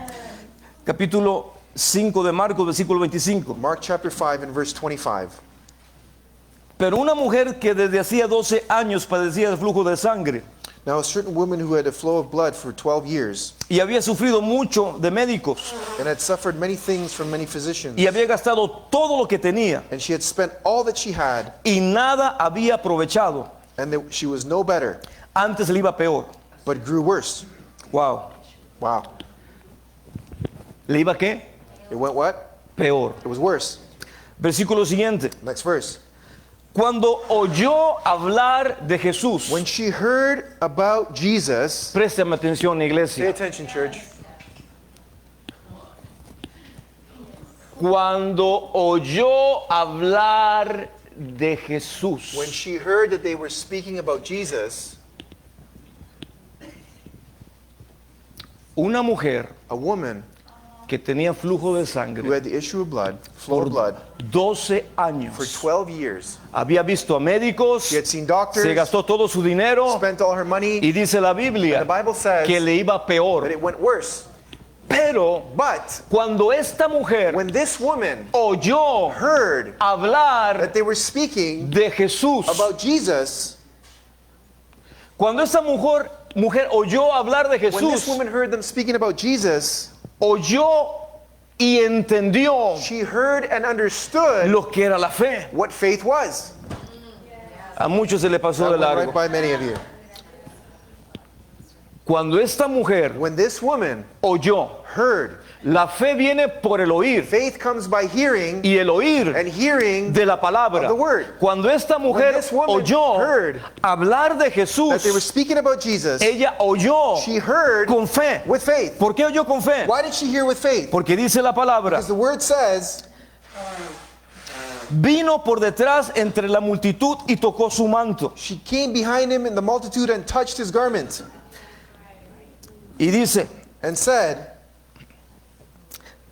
Capítulo 5 de Marcos, versículo 25. Mark chapter 5 and verse 25. Pero una mujer que desde hacía 12 años padecía de flujo de sangre Now a certain woman who had a flow of blood for 12 years y había sufrido mucho de médicos and had suffered many things from many physicians, y había gastado todo lo que tenía and she had spent all that she had, y nada había aprovechado, and that she was no better, antes le iba peor. but grew worse. Wow. Wow. ¿Le iba qué? It went what? Peor. It was worse. Versículo siguiente. Next verse. Cuando oyó hablar de Jesús, When she heard about Jesus, préstame atención, pay iglesia. attention, church. Cuando oyó hablar de Jesús, When she heard that they were speaking about Jesus, una mujer a woman que tenía flujo de who sangre had the issue of blood, flow of blood, 12 for años, 12 years, había visto a médicos, she had seen doctors, se gastó todo su dinero spent all her money, y dice la and Biblia the Bible says que le iba that peor. it went worse. Pero But cuando esta mujer when this woman oyó heard hablar that they were speaking de Jesús, about Jesus, cuando esta mujer oyó hablar de when this Jesús, woman heard them speaking about Jesus, oyó y entendió she heard and understood lo que era la fe. what faith was. A muchos se le pasó That de went right largo. by many of you. Cuando esta mujer When this woman oyó, heard, la fe viene por el oír faith comes by hearing, y el oír and hearing de la palabra. of the word. Cuando esta mujer When this woman oyó heard hablar de Jesús, that they were speaking about Jesus, ella oyó she heard con fe. with faith. ¿Por qué oyó con fe? Why did she hear with faith? Porque dice la palabra, Because the word says, vino por detrás entre la multitud y tocó su manto. she came behind him in the multitude and touched his garment, Y dice, and said,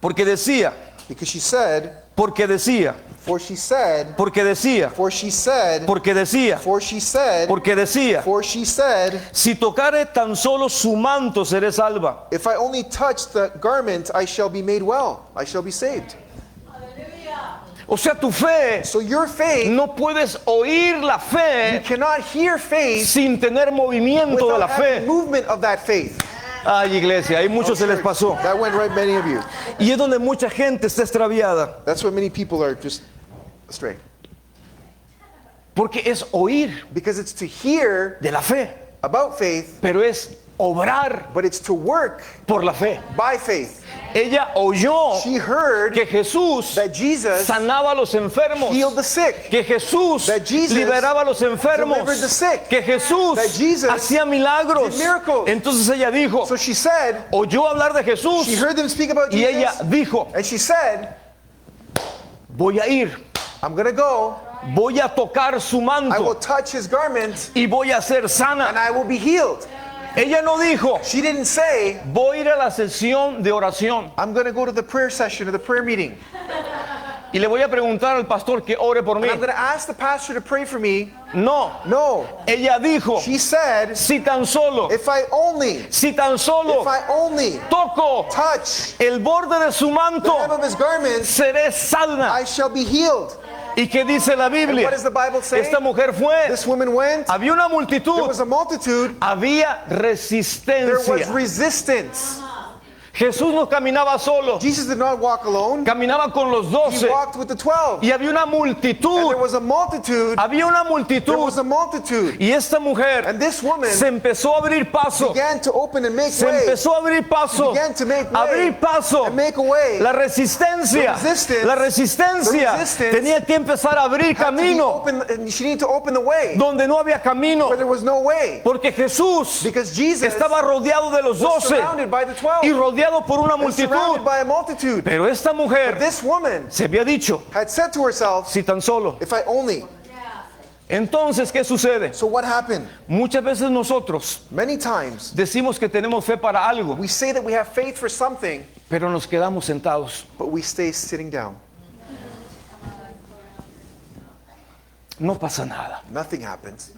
porque decía, because she said, porque decía, for she said, porque decía, for she said, porque decía, for she said, porque decía, for she said, si tocare tan solo su manto seré salva. if I only touch the garment, I shall be made well, I shall be saved. O sea, tu fe, So your faith, no puedes oír la you fe cannot hear faith sin tener movimiento de la without having fe. movement of that faith. Ay, iglesia, ahí muchos se les pasó. That went right many of you. Y es donde mucha gente está extraviada. That's why many people are just astray. Porque es oír Because it's to hear de la fe, about faith, pero es obrar but it's to work por la fe. by faith. Ella oyó She heard que Jesús that Jesus sanaba a los enfermos, healed the sick, que Jesús that Jesus liberaba a los enfermos, delivered the sick, que Jesús that Jesus hacía milagros. did miracles. Entonces ella dijo, So she said, oyó hablar de Jesús she heard them speak about y ella Jesus, dijo, and she said, voy a ir, I'm going to go, voy a tocar su I will manto touch his garment, y voy a ser and sana. I will be healed. Ella no dijo, She didn't say, voy a ir a la sesión de oración I'm going to go to the prayer session or the prayer meeting, y le voy a preguntar al pastor que ore por mí. and I'm going to ask the pastor to pray for me. No, No. ella dijo, She said, si tan solo if I only toco touch el borde de su the hem manto, of his garment, seré sana. I shall be healed. ¿Y qué dice la And Biblia? what does the Bible say? Esta mujer fue, This woman went, había una there multitud, was a multitude, había there was resistencia. resistance. Jesús no caminaba solo, Jesus did not walk alone, caminaba con los he 12 walked with the 12. y había una And there multitud, was a multitude, había una there multitud was a multitude. y esta mujer And this woman se empezó a abrir paso, began to open and make se way, empezó a abrir paso, began to make way abrir paso. and make a way. La resistencia, The resistance, la resistencia the resistance tenía que empezar a abrir Had to be camino open, and she needed to open the way donde no había camino, where there was no way. porque Jesús Because Jesus estaba rodeado de los was 12 surrounded by the 12 y rodeado por una and surrounded multitud. by a multitude. Pero esta mujer This woman se había dicho, had said to herself, si tan solo. if I only. Entonces, ¿qué sucede? So what happened? Muchas veces nosotros Many times decimos que tenemos fe para algo, we say that we have faith for something, pero nos quedamos sentados. but we stay sitting down. No pasa nada. Nothing happens.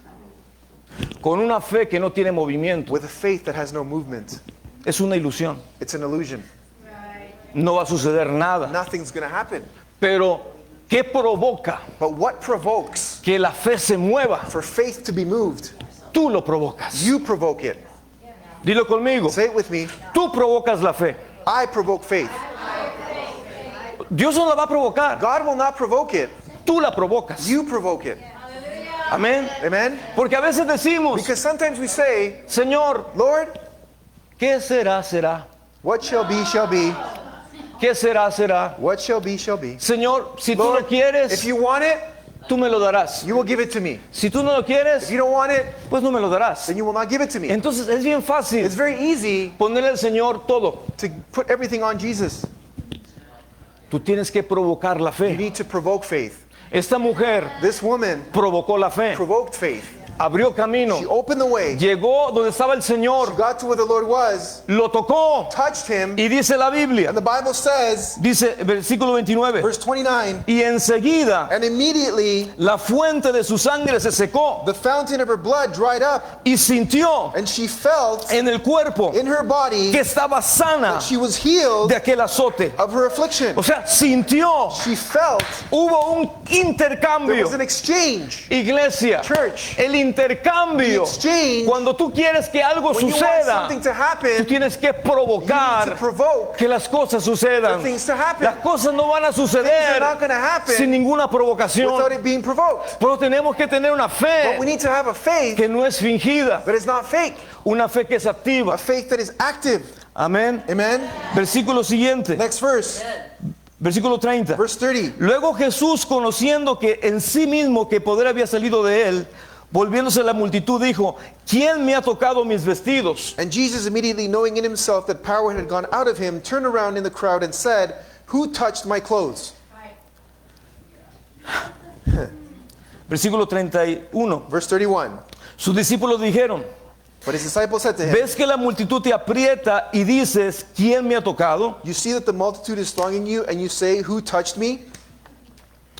Con una fe que no tiene movimiento, With a faith that has no movement, es una ilusión. it's an illusion. No va a suceder nada. Nothing's going to happen. Pero, ¿qué provoca But what provokes que la fe se mueva? for faith to be moved? Tú lo provocas. You provoke it. Dilo conmigo. Say it with me. Tú provocas la fe. I provoke faith. Dios no la va a provocar. God will not provoke it. Tú la provocas. You provoke it. Amén. Amen? Porque a veces decimos, Because sometimes we say, Señor, Lord, ¿qué será, será? what shall be, shall be. ¿Qué será, será? What shall be, shall be. Señor, si tú lo Lord, quieres, if you want it, tú me lo darás. you will give it to me. Si tú no lo quieres, If you don't want it, pues no me lo darás. then you will not give it to me. Entonces es bien fácil It's very easy ponerle al Señor todo. to put everything on Jesus. Tú tienes que provocar la You fe. need to provoke faith. Esta mujer This woman provocó la fe, provoked faith. abrió camino, She opened the way. llegó donde estaba el She Señor, got to where the Lord was, lo tocó touched him, y dice la Biblia, and the Bible says, dice versículo 29, verse 29, y enseguida and immediately la fuente de su sangre se secó the fountain of her blood dried up, y sintió and she felt en el cuerpo in her body que estaba sana that she was healed de aquel azote. of her affliction. O sea, sintió, She felt hubo un there intercambio. was an exchange. Iglesia, Church, el intercambio, the exchange, cuando tú quieres que algo when you want suceda, something to tú happen, tienes que you need to provocar provoke que las cosas sucedan. things to happen. Las cosas no van a Things suceder are not going to happen sin ninguna without provocación. it being provoked. Pero tenemos que tener una But fe we need to have a faith que no es fingida, that is not fake, una fe que es a activa. faith that is active. Amén. Amen? Versículo siguiente, Next verse, versículo 30. verse 30. Luego Jesús, conociendo que en sí mismo que poder había salido de él, volviéndose a la multitud, dijo, ¿quién me ha tocado mis vestidos? And Jesus, immediately knowing in himself that power had gone out of him, turned around in the crowd and said, who touched my clothes? Versículo 31. Verse 31. Sus discípulos dijeron, But his disciples said to him, ¿ves que la multitud te aprieta y dices, ¿quién me ha tocado? you see that the multitude is thronging you, and you say, who touched me?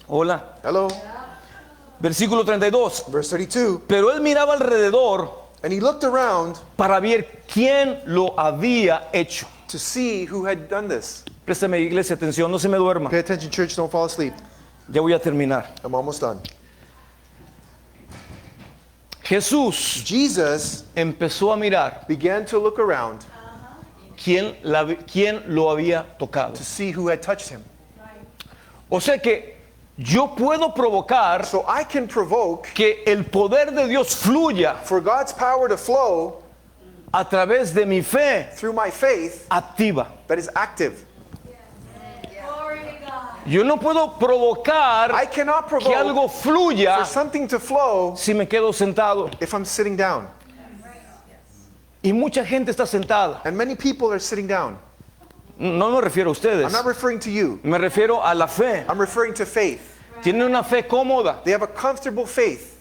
Hola. Hello? Versículo 32. Verse 32. Pero él miraba alrededor And he looked around para ver quién lo había hecho. to see who had done this. Préstame, iglesia, atención, no se me duerma. Pay attention, church, don't fall asleep. Ya voy a terminar. I'm almost done. Jesús Jesus empezó a mirar began to look around quién lo había tocado. to see who had touched him. O sea que yo puedo provocar So I can provoke que el poder de Dios fluya for God's power to flow a través de mi fe through my faith activa. that is active. Yo no puedo provocar I cannot que provoke algo fluya for something to flow si me quedo sentado. if I'm sitting down. Y mucha gente está sentada. And many people are sitting down. No me refiero a ustedes. I'm not referring to you. Me refiero a la fe. I'm referring to faith. Tienen una fe cómoda. They have a comfortable faith.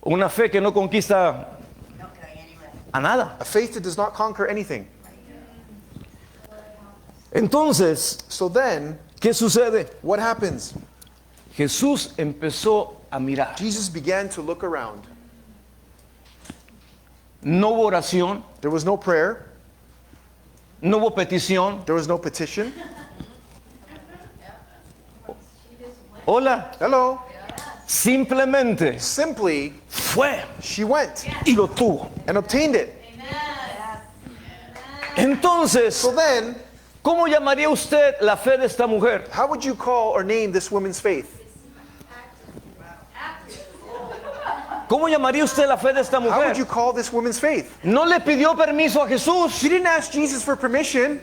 Una fe que no conquista a nada. A faith that does not conquer anything. Entonces, So then, ¿qué sucede? what happens? Jesús empezó a mirar. Jesus began to look around. No hubo oración, There was no prayer. no hubo petición. There was no petition. Hola. Hello. Simplemente Simply, fue she went y lo tuvo. and obtained it. Entonces, So then, ¿cómo llamaría usted la fe de esta mujer? how would you call or name this woman's faith? ¿Cómo llamaría usted la fe de esta How would mujer? you call this woman's faith? No le pidió permiso a Jesús. She didn't ask Jesus for permission.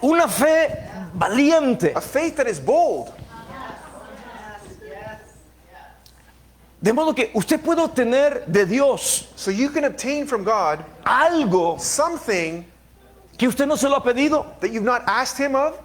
Una fe valiente. A faith that is bold. De modo que usted puede obtener de Dios So you can obtain from God algo something que usted no se lo ha pedido. that you've not asked Him of.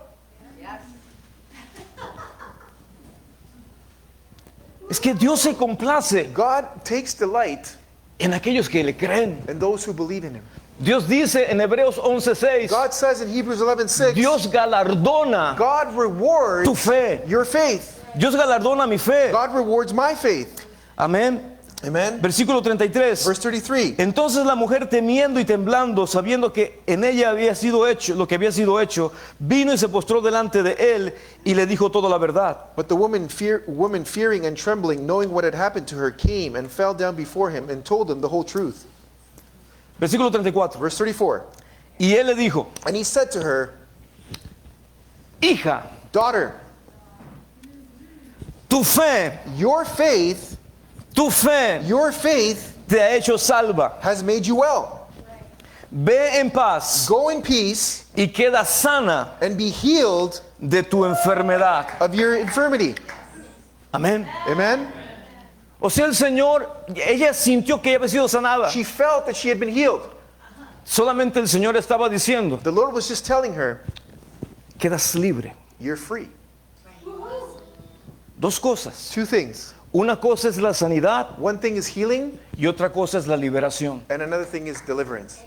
Es que Dios se complace God takes delight en aquellos que le creen. in those who believe in Him. Dios dice en Hebreos 11:6, God says in Hebrews 11:6, Dios galardona God rewards tu fe. your faith. Dios galardona mi fe. God rewards my faith. Amén. Amen. Versículo 33. Verse 33. Entonces la mujer, temiendo y temblando, sabiendo que en ella había sido hecho lo que había sido hecho, vino y se postró delante de él y le dijo toda la verdad. But the woman fearing and trembling, knowing what had happened to her, came and fell down before him and told him the whole truth. Versículo 34. Verse 34. Y él le dijo, And he said to her, hija, Daughter, tu fe your faith te ha hecho salva. has made you well. Ve en paz Go in peace y queda sana and be healed de tu enfermedad. of your infirmity. Amén. Amen. O sea, el Señor, ella sintió que había sido sanada. She felt that she had been healed. Solamente el Señor estaba diciendo, The Lord was just telling her, quedas libre. you're free. Dos cosas. Two things. Una cosa es la sanidad One thing is healing, y otra cosa es la liberación. and another thing is deliverance.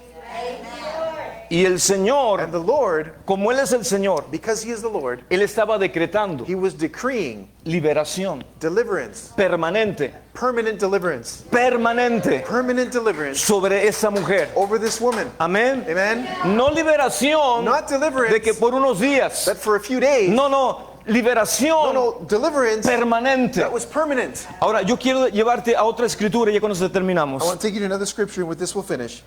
Y el Señor, And the Lord, como Él es el Señor, because He is the Lord, Él estaba decretando He was decreeing liberación deliverance, permanente, permanent deliverance, permanente permanent deliverance sobre esa mujer. over this woman. Amén. Amen. No liberación Not deliverance de que por unos días. that for a few days. No, liberación No, deliverance permanente. that was permanent. Ahora, yo quiero llevarte a otra escritura y ya con eso I terminamos. want to take you to another scripture, and with this we'll finish.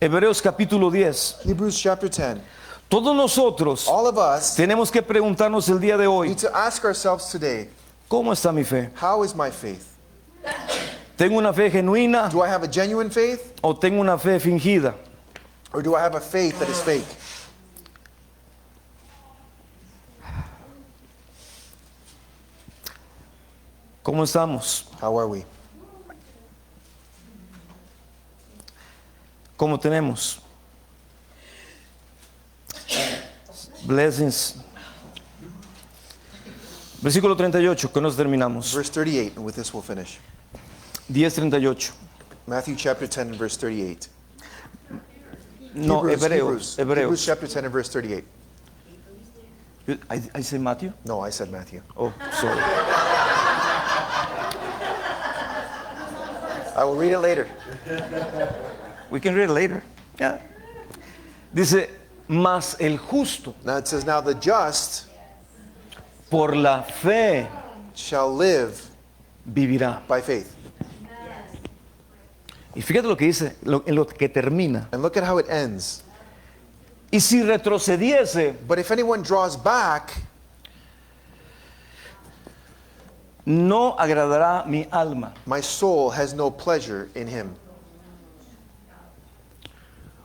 Hebreos capítulo 10. Hebrews chapter 10. Todos nosotros All of us tenemos que preguntarnos el día de hoy, need to ask ourselves today, ¿cómo está mi fe? how is my faith? ¿Tengo una fe genuina Do I have a genuine faith, o tengo una fe fingida? or do I have a faith that is fake? ¿Cómo estamos? How are we? ¿Cómo tenemos? Blessings. Versículo 38, con eso terminamos. Verse 38, and with this we'll finish. 10:38. Matthew chapter 10 and verse 38. No, Hebrews Hebreos. chapter 10 and verse 38. I say Matthew? No, I said Matthew. Oh, sorry. I will read it later. We can read it later. Yeah. Dice, mas el justo Now it says, now the just por la fe shall live vivirá. by faith. Y fíjate lo que dice, en lo que termina. And look at how it ends. Y si retrocediese, But if anyone draws back, no agradará mi alma. my soul has no pleasure in him.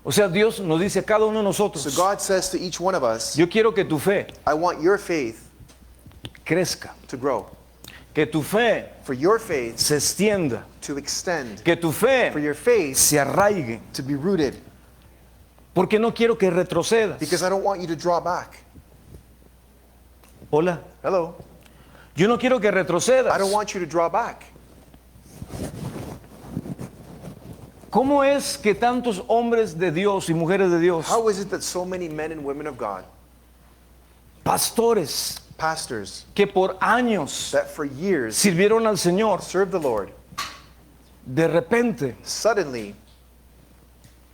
O sea, Dios nos dice a cada uno de nosotros, So God says to each one of us, yo quiero que tu fe I want your faith crezca, to grow. que tu fe For your faith se extienda, to extend. que tu fe For your faith se arraigue, to be rooted. porque no quiero que retrocedas. Because I don't want you to draw back. Hola, Hello? yo no quiero que retrocedas. I don't want you to draw back. ¿Cómo es que tantos hombres de Dios y mujeres de Dios, How is it that so many men and women of God, pastores pastors, que por años that for years sirvieron al Señor, served the Lord, de repente suddenly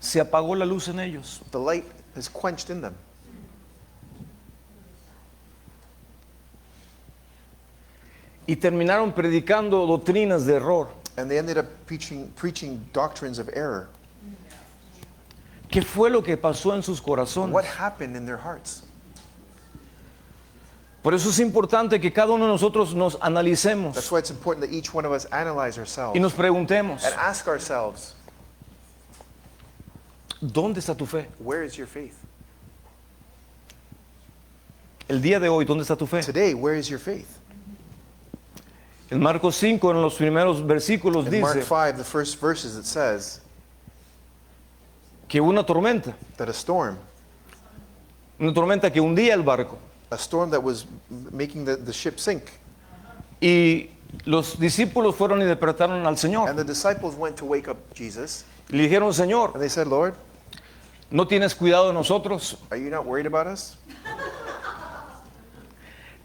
se apagó la luz en ellos? the light is quenched in them? Y terminaron predicando doctrinas de error. And they ended up preaching doctrines of error. ¿Qué fue lo que pasó en sus corazones? What happened in their hearts? Por eso es importante que cada uno de nosotros nos That's analicemos why it's important that each one of us analyze ourselves y nos preguntemos, and ask ourselves, ¿dónde está tu fe? where is your faith? El día de hoy, ¿dónde está tu fe? Today, where is your faith? En Marcos 5, en los primeros versículos, In Mark dice 5, the first verses, it says que una tormenta that a storm que hundía el barco. that was making the ship sink. Y los discípulos fueron y despertaron al And Señor. the disciples went to wake up Jesus. Y le dijeron, Señor, And they said, Lord, ¿no tienes cuidado de nosotros? are you not worried about us?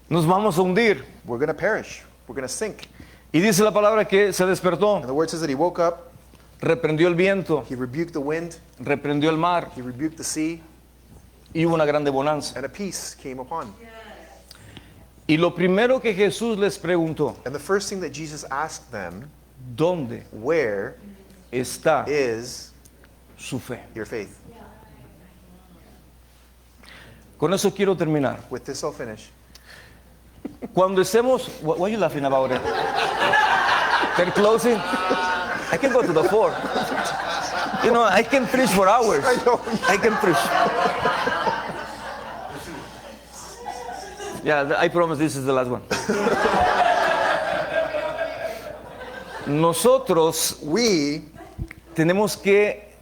Nos vamos a hundir. We're going to perish. We're going to sink. Y dice la palabra que se despertó, And the word says that he woke up, reprendió el viento, he rebuked the wind, reprendió el mar he rebuked the sea, y hubo una grande bonanza. and a peace came upon. Y lo primero que Jesús les preguntó, And the first thing that Jesus asked them, ¿dónde where está is su fe? your faith? Con eso quiero terminar. With this, I'll finish. Cuando estemos, what are you laughing about it? They're closing. I can go to the floor. You know, I can preach for hours. I know. I can preach. Yeah, I promise this is the last one. Nosotros We, tenemos que,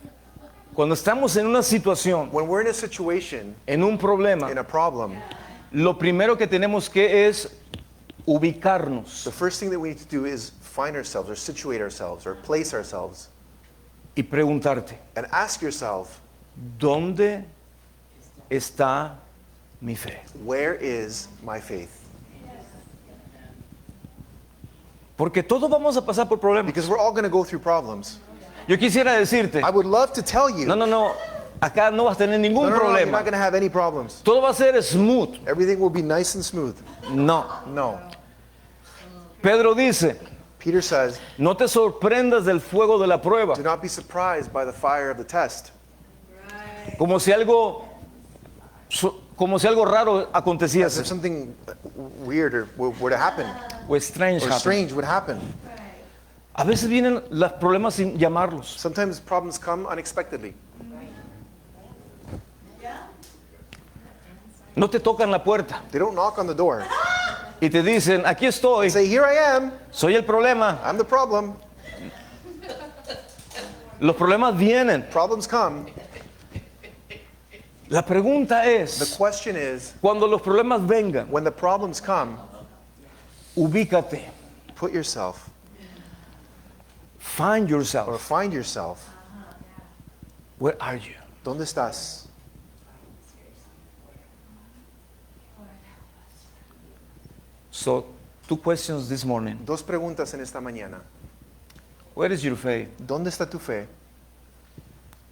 cuando estamos en una situación, when we're in a situation, en un problema, in a problem, lo primero que tenemos que es ubicarnos the first thing that we need to do is find ourselves or situate ourselves or place ourselves y preguntarte, and ask yourself, ¿dónde está mi fe? where is my faith? Porque todos vamos a pasar por problemas. Because we're all going to go through problems. Yo quisiera decirte, I would love to tell you, no, acá no vas a tener ningún no, you're problema. not going to have any problems. Todo va a ser smooth. Everything will be nice and smooth. No. No. Pedro dice, Peter says, no te sorprendas del fuego de la prueba, do not be surprised by the fire of the test, como si algo raro as if aconteciese something weird or were to happen o strange or happen. strange would happen. A veces vienen los problemas sin llamarlos. Sometimes problems come unexpectedly. No te tocan la puerta They don't knock on the door. y te dicen, aquí estoy, Say, here I am. soy el problema. I'm the problem. Los problemas vienen. Problems come. La pregunta The es, question is, cuando los problemas vengan, when the problems come, ubícate, put yourself find or yourself. find yourself. Where are you? ¿Dónde estás? So, two questions this morning. Dos preguntas en esta mañana. Where is your faith? ¿Dónde está tu fe?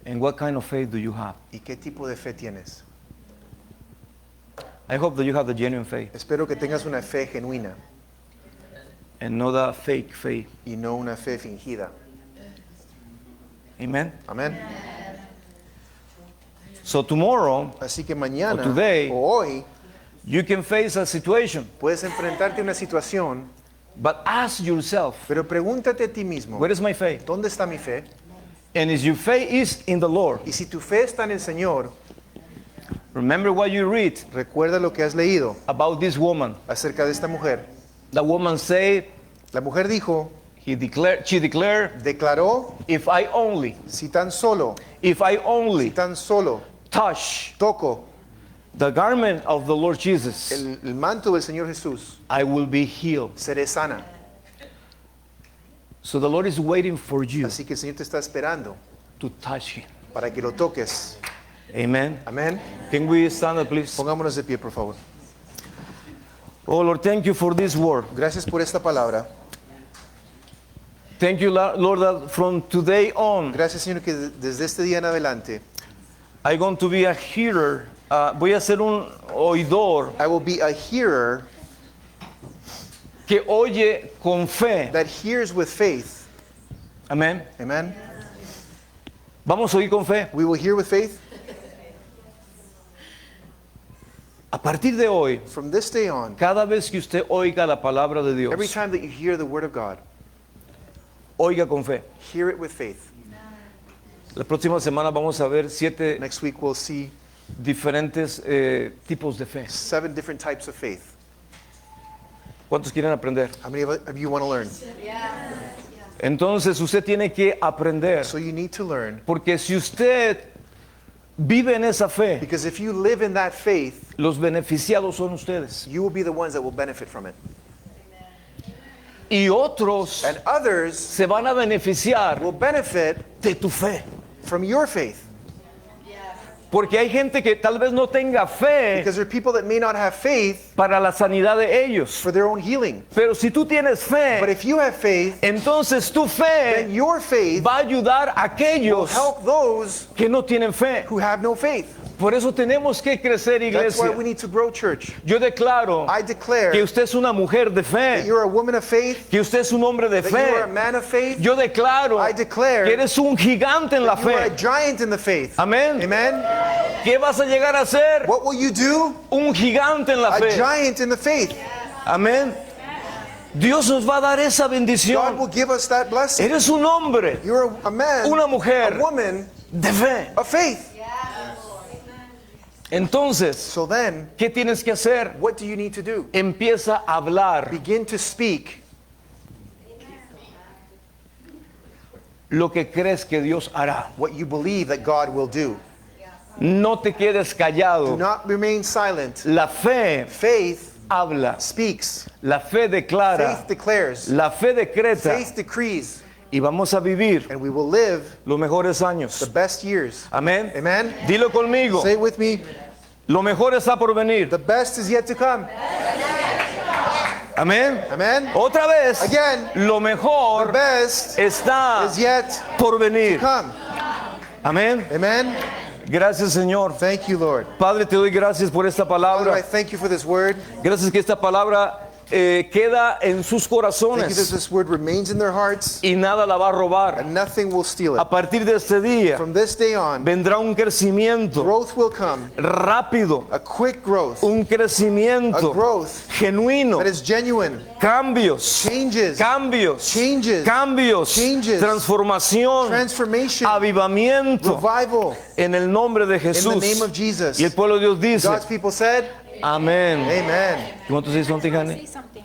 And what kind of faith do you have? ¿Y qué tipo de fe tienes? I hope that you have the genuine faith Espero que tengas una fe genuina and not a fake faith. y no una fe fingida. Amen? Amén. So tomorrow, Así que mañana Or today, o hoy you can face a situation, puedes enfrentarte a una situación, but ask yourself, pero pregúntate a ti mismo, where is my faith? ¿dónde está mi fe? And if your faith is in the Lord, Y si tu fe está en el Señor, remember what you read recuerda lo que has leído about this woman. acerca de esta mujer. The woman said, La mujer dijo, she declared, declaró, if I only si tan solo touch toco the garment of the Lord Jesus, el manto del Señor Jesús, I will be healed. seré sana. So the Lord is waiting for you Así que el Señor te está esperando to touch Him. para que lo toques. Amen. Amén. Can we stand up, please? Pongámonos de pie, por favor. Oh Lord, thank you for this word. Gracias por esta palabra. Thank you, Lord, that from today on, Gracias, Señor, que desde este día en adelante I'm going to be a hearer. Voy a ser un oidor I will be a hearer que oye con fe. that hears with faith. Amén. Amen. Vamos a oír con fe. We will hear with faith. A partir de hoy, From this day on, cada vez que usted oiga la palabra de every Dios, time that you hear the word of God, oiga con fe. hear it with faith. La próxima semana vamos a ver 7 Next week we'll see diferentes tipos de fe. 7 different types of faith. ¿Cuántos quieren aprender? How many of you want to learn? Entonces usted tiene que aprender, So you need to learn, porque si usted vive en esa fe, because if you live in that faith, los beneficiados son ustedes. you will be the ones that will benefit from it. Y otros And others se van a beneficiar will benefit de tu fe. from your faith. Porque hay gente que tal vez no tenga fe Because there are people that may not have faith para la sanidad de ellos. for their own healing. Pero si tú tienes But fe, if you have faith, entonces tu then fe your faith va a ayudar a will aquellos help those que no tienen fe. who have no faith. Por eso tenemos que crecer, That's why iglesia. we need to grow, church. Yo declaro I declare que usted es una mujer de that fe, you're a woman of faith, que usted es un hombre de that you are a fe. man of faith, Yo declaro I declare que eres un gigante en la you are a fe. giant in the faith. Amén. Amen. ¿Qué vas a llegar a ser? What will you do? Un gigante en la A fe. giant in the faith. Amén. Dios nos va a dar esa God bendición. will give us that blessing. Eres un hombre You're a man, Una mujer. a woman de fe. of faith. Entonces, So then, ¿qué tienes que hacer? what do you need to do? Empieza a hablar Begin to speak lo que crees que Dios hará. what you believe that God will do. No te quedes Do callado. not remain silent. La fe Faith habla. speaks. La fe declara. Faith declares. La fe decreta. Faith decrees. Y vamos a vivir And we will live los mejores the años. best years. Amén. Amen. Dilo conmigo. Say it with me. Lo mejor está por venir. The best is yet to come. Amén. Amen. Otra vez. Again, Lo the mejor best está is yet por to venir. come. Amén. Amen. Gracias, Señor. Thank you, Lord. Padre, te doy gracias por esta Father, I palabra. thank you for this word. Gracias que esta palabra queda en sus Thank you that corazones this word remains in their hearts y nada la va a robar. and nothing will steal it. A partir de este día From this day on, vendrá un crecimiento growth will come, rápido, a quick growth, un a crecimiento growth genuino, that is genuine, cambios, changes, cambios, changes, cambios, changes, transformación, transformation, avivamiento revival en el nombre de in the Jesús. name of Jesus. Y el pueblo de Dios dice, God's people said, amén. Amen. You want to say something, honey? Say something.